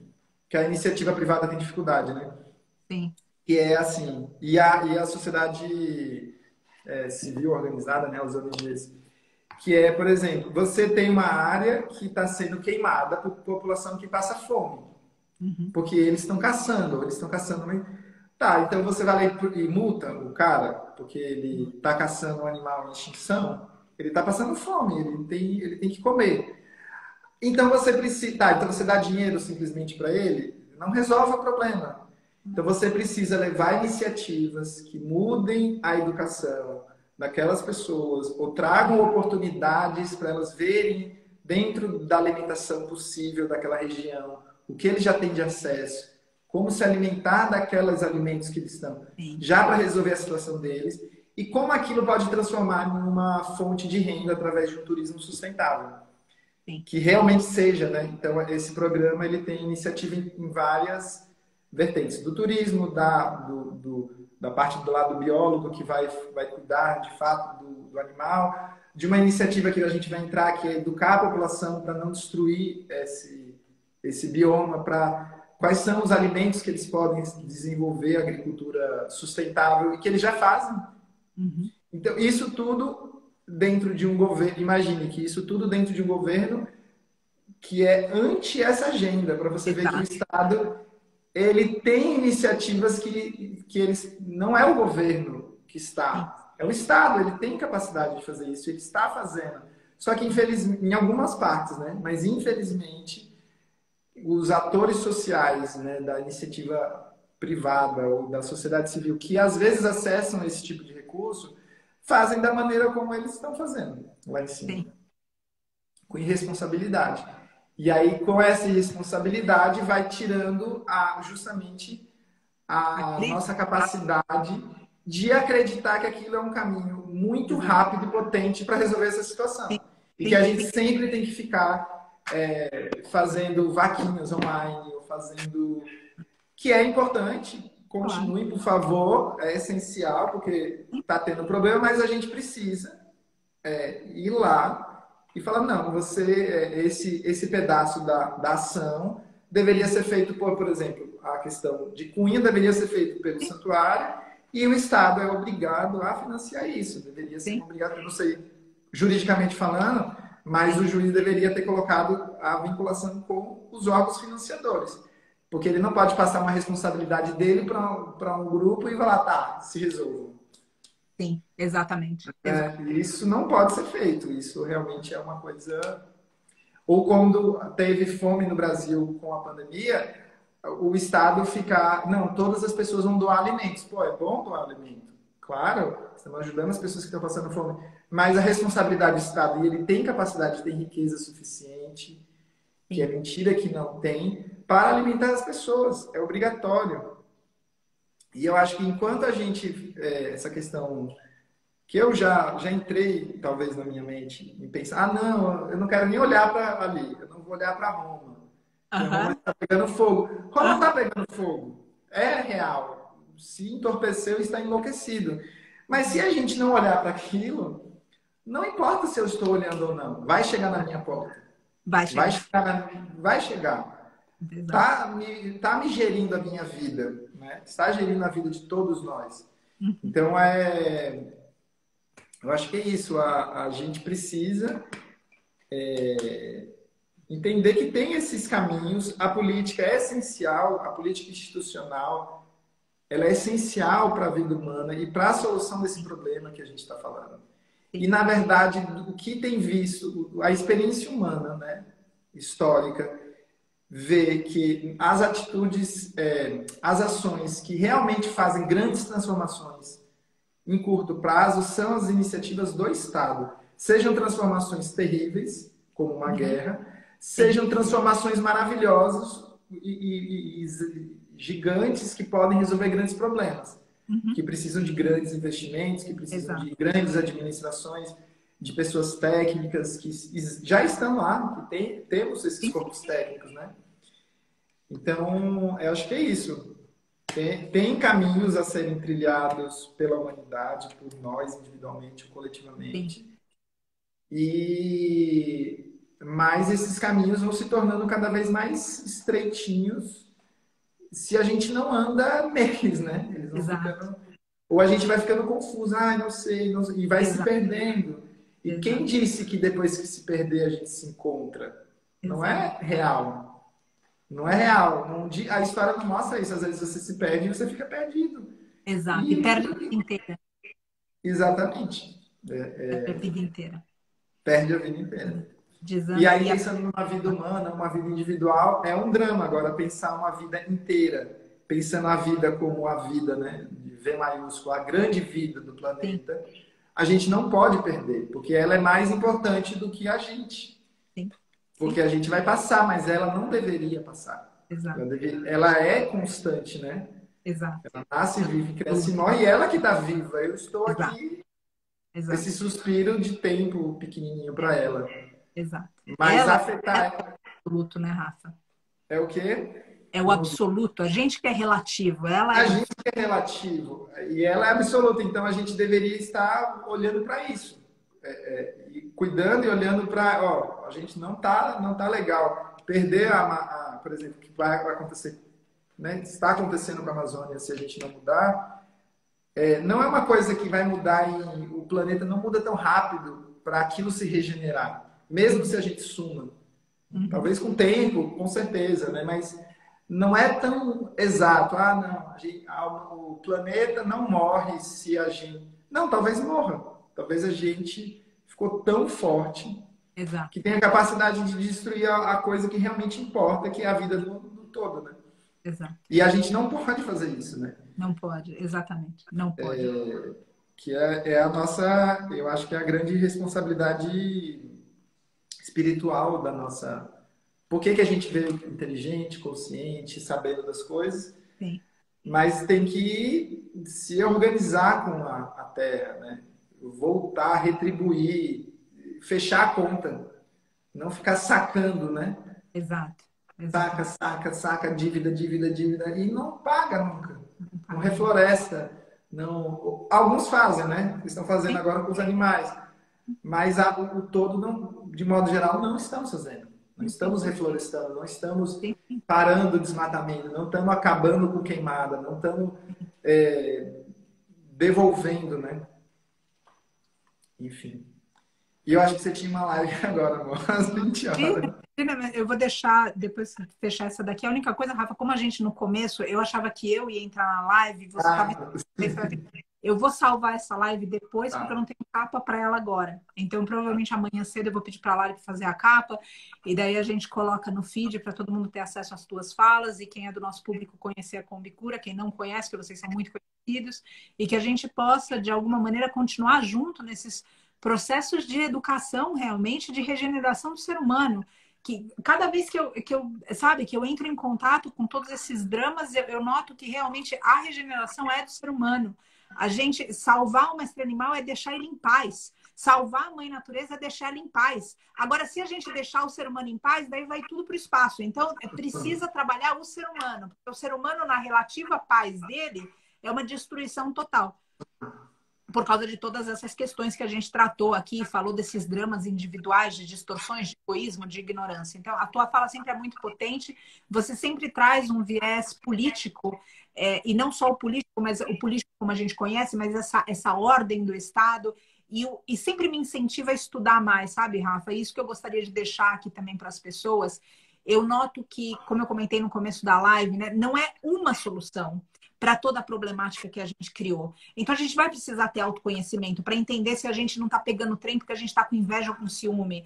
que a iniciativa privada tem dificuldade, né? Sim. Que é assim, e a sociedade civil organizada, né, os ONGs, que é, por exemplo, você tem uma área que está sendo queimada por população que passa fome, Uhum. porque eles estão caçando, né? Tá, então você vai lá e multa o cara, porque ele está caçando um animal em extinção, ele está passando fome, ele tem que comer. Então você precisa. Tá, então você dá dinheiro simplesmente para ele, não resolve o problema. Então você precisa levar iniciativas que mudem a educação daquelas pessoas, ou tragam oportunidades para elas verem dentro da alimentação possível daquela região, o que eles já têm de acesso, como se alimentar daqueles alimentos que eles estão, Sim. já para resolver a situação deles, e como aquilo pode transformar numa fonte de renda através de um turismo sustentável Sim. que realmente seja, né? Então, esse programa ele tem iniciativa em várias vertentes, do turismo, da parte do lado biólogo, que vai cuidar, de fato, do animal, de uma iniciativa que a gente vai entrar, que é educar a população para não destruir esse bioma, para quais são os alimentos que eles podem desenvolver, agricultura sustentável, e que eles já fazem. Uhum. Então, isso tudo dentro de um governo, imagine que isso tudo dentro de um governo que é anti essa agenda, para você ver que o Estado ele tem iniciativas que eles não é o governo que está, é o Estado, ele tem capacidade de fazer isso, ele está fazendo. Só que infelizmente, em algumas partes, né? Mas infelizmente os atores sociais, né, da iniciativa privada ou da sociedade civil que às vezes acessam esse tipo de recurso, fazem da maneira como eles estão fazendo lá em cima. Sim. Com irresponsabilidade. E aí, com essa irresponsabilidade, vai tirando justamente a nossa capacidade de acreditar que aquilo é um caminho muito rápido e potente para resolver essa situação. E que a gente sempre tem que ficar fazendo vaquinhas online, ou fazendo... Que é importante, continue, por favor, é essencial, porque está tendo problema, mas a gente precisa ir lá e falar, não, esse pedaço da ação deveria ser feito por exemplo, a questão de cunha deveria ser feito pelo santuário e o Estado é obrigado a financiar isso. Deveria ser obrigado, não sei, juridicamente falando, mas o juiz deveria ter colocado a vinculação com os órgãos financiadores. Porque ele não pode passar uma responsabilidade dele para um grupo e falar, tá, se resolva. Sim, exatamente. Isso não pode ser feito. Isso realmente é uma coisa... Ou quando teve fome no Brasil com a pandemia, o Estado ficar... Não, todas as pessoas vão doar alimentos. Pô, é bom doar alimento. Claro, estamos ajudando as pessoas que estão passando fome. Mas a responsabilidade do Estado, e ele tem capacidade, tem riqueza suficiente, que é mentira que não tem, para alimentar as pessoas. É obrigatório. E eu acho que enquanto a gente... essa questão... que eu já entrei, talvez, na minha mente, em pensar, não, eu não quero nem olhar para ali, eu não vou olhar para Roma. Roma está pegando fogo. Roma está pegando fogo. É real. Se entorpeceu, está enlouquecido. Mas se a gente não olhar para aquilo, não importa se eu estou olhando ou não, vai chegar na minha porta. Vai chegar. Vai chegar. Tá me gerindo a minha vida, né? Está gerindo a vida de todos nós. Então, eu acho que é isso. A gente precisa entender que tem esses caminhos. A política é essencial, a política institucional, ela é essencial para a vida humana e para a solução desse problema que a gente está falando. E, na verdade, o que tem visto, a experiência humana, né, histórica, vê que as atitudes, as ações que realmente fazem grandes transformações em curto prazo são as iniciativas do Estado. Sejam transformações terríveis, como uma guerra, sejam transformações maravilhosas e gigantes que podem resolver grandes problemas, que precisam de grandes investimentos, que precisam de grandes administrações, de pessoas técnicas que já estão lá, que temos esses corpos técnicos, né? Então, eu acho que é isso. Tem caminhos a serem trilhados pela humanidade, por nós individualmente ou coletivamente. Mas esses caminhos vão se tornando cada vez mais estreitinhos se a gente não anda neles, né? Eles vão ficando... Ou a gente vai ficando confuso, não sei, e vai se perdendo. E quem disse que depois que se perder a gente se encontra? Não é real. Não é real. A história não mostra isso. Às vezes você se perde e você fica perdido. Exato. E perde a vida inteira. Exatamente. Perde a vida inteira. Perde a vida inteira. E aí, pensando numa vida humana, uma vida individual, é um drama. Agora, pensar uma vida inteira, pensando a vida como a vida, né? De V maiúsculo, a grande vida do planeta, a gente não pode perder, porque ela é mais importante do que a gente. Porque a gente vai passar, mas ela não deveria passar. Ela é constante, né? Ela nasce, vive, cresce e morre, e ela que está viva. Eu estou aqui, esse suspiro de tempo pequenininho para ela. Mas ela afetar... É o absoluto, né, Rafa? É o quê? É o absoluto. A gente que é relativo. A gente que é relativo. E ela é absoluta. Então, a gente deveria estar olhando para isso. e cuidando e olhando para, ó, a gente não tá legal. Perder por exemplo, o que vai acontecer, né? Está acontecendo com a Amazônia se a gente não mudar, não é uma coisa que vai mudar o planeta não muda tão rápido para aquilo se regenerar, mesmo se a gente suma. Uhum. Talvez com o tempo, com certeza, né? Mas não é tão exato. Ah, não, o planeta não morre se a gente. Não, talvez morra. Talvez a gente ficou tão forte Exato, que tem a capacidade de destruir a coisa que realmente importa, que é a vida do todo, né? exato. E a gente não pode fazer isso, né? Não pode, exatamente. Não pode. Que é a nossa, eu acho que é a grande responsabilidade espiritual da nossa. Por que a gente veio inteligente, consciente, sabendo das coisas, Sim. mas tem que se organizar com a Terra, né? Voltar, retribuir, fechar a conta, não ficar sacando, né? Exato, Saca, exatamente. saca, saca, dívida, dívida, dívida, e não paga nunca. Não Não paga nunca. refloresta. Não... Alguns fazem, né? Estão fazendo Sim, agora com os animais. Mas o todo, não, de modo geral, não estamos fazendo. Não sim, estamos reflorestando, não estamos sim, sim. parando o desmatamento, não estamos acabando com queimada, não estamos é, devolvendo, né? Enfim. E eu acho que você tinha uma live agora, amor, às 20 horas. Eu vou deixar, depois fechar essa daqui. A única coisa, Rafa, como a gente no começo, eu achava que eu ia entrar na live, você estava. Ah, Eu vou salvar essa live depois, porque eu tá. não tenho capa para ela agora. Então, provavelmente amanhã cedo eu vou pedir para a Lari fazer a capa, e daí a gente coloca no feed para todo mundo ter acesso às tuas falas, e quem é do nosso público conhecer a Combicura, quem não conhece, que vocês são muito conhecidos, e que a gente possa, de alguma maneira, continuar junto nesses processos de educação, realmente, de regeneração do ser humano. Que cada vez sabe, que eu entro em contato com todos esses dramas, eu noto que realmente a regeneração é do ser humano. A gente salvar o mestre animal é deixar ele em paz. Salvar a mãe natureza é deixar ela em paz. Agora, se a gente deixar o ser humano em paz, daí vai tudo para o espaço. Então, precisa trabalhar o ser humano. Porque o ser humano, na relativa paz dele, é uma destruição total por causa de todas essas questões que a gente tratou aqui, falou desses dramas individuais, de distorções, de egoísmo, de ignorância. Então, a tua fala sempre é muito potente, você sempre traz um viés político, e não só o político, mas o político como a gente conhece, mas essa ordem do Estado, e sempre me incentiva a estudar mais, sabe, Rafa? Isso que eu gostaria de deixar aqui também para as pessoas. Eu noto que, como eu comentei no começo da live, né, não é uma solução para toda a problemática que a gente criou. Então a gente vai precisar ter autoconhecimento para entender se a gente não está pegando trem porque a gente está com inveja ou com ciúme.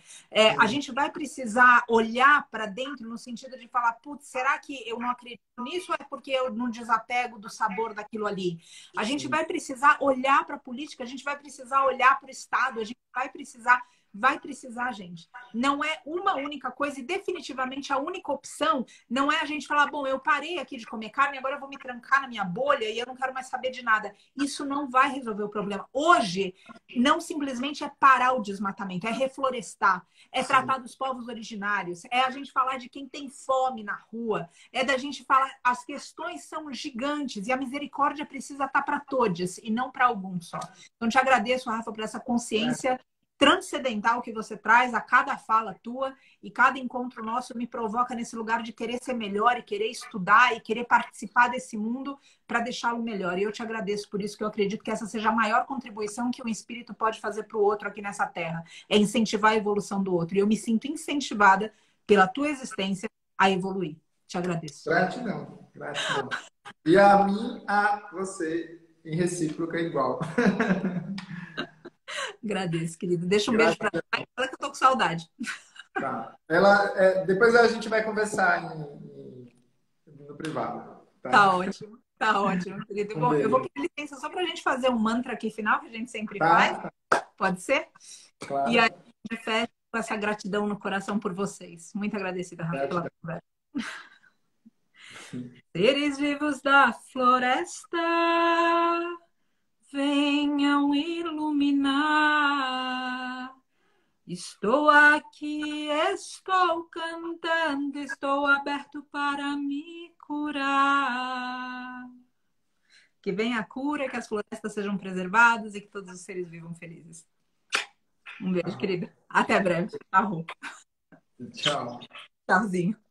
A gente vai precisar olhar para dentro no sentido de falar, putz, será que eu não acredito nisso ou é porque eu não desapego do sabor daquilo ali? A gente vai precisar olhar para a política, a gente vai precisar olhar para o Estado, a gente vai precisar, gente. Não é uma única coisa e definitivamente a única opção não é a gente falar, bom, eu parei aqui de comer carne, agora eu vou me trancar na minha bolha e eu não quero mais saber de nada. Isso não vai resolver o problema. Hoje, não simplesmente é parar o desmatamento, é reflorestar, é tratar dos povos originários, é a gente falar de quem tem fome na rua, é da gente falar, as questões são gigantes e a misericórdia precisa estar para todos e não para alguns só. Então, te agradeço, Rafa, por essa consciência transcendental que você traz a cada fala tua e cada encontro nosso me provoca nesse lugar de querer ser melhor e querer estudar e querer participar desse mundo para deixá-lo melhor. E eu te agradeço por isso, que eu acredito que essa seja a maior contribuição que um espírito pode fazer para o outro aqui nessa terra, é incentivar a evolução do outro. E eu me sinto incentivada pela tua existência a evoluir. Te agradeço. Gratidão, gratidão. E a mim, a você, em recíproca igual. Agradeço, querido. Deixa um beijo para Gratidão. ela, fala que eu tô com saudade. Tá. Depois a gente vai conversar no privado, tá? Tá ótimo, querido. Um Bom, eu vou beijo. pedir licença só para a gente fazer um mantra aqui final, que a gente sempre faz. Tá? Pode ser? E aí Claro. a gente fecha com essa gratidão no coração por vocês. Muito agradecida, Rafa, pela Gratidão. conversa. Seres vivos da floresta, venham iluminar. Estou aqui, estou cantando, estou aberto para me curar. Que venha a cura, que as florestas sejam preservadas e que todos os seres vivam felizes. Um beijo, querida. Até breve. Tá bom. Tchau. Tchauzinho.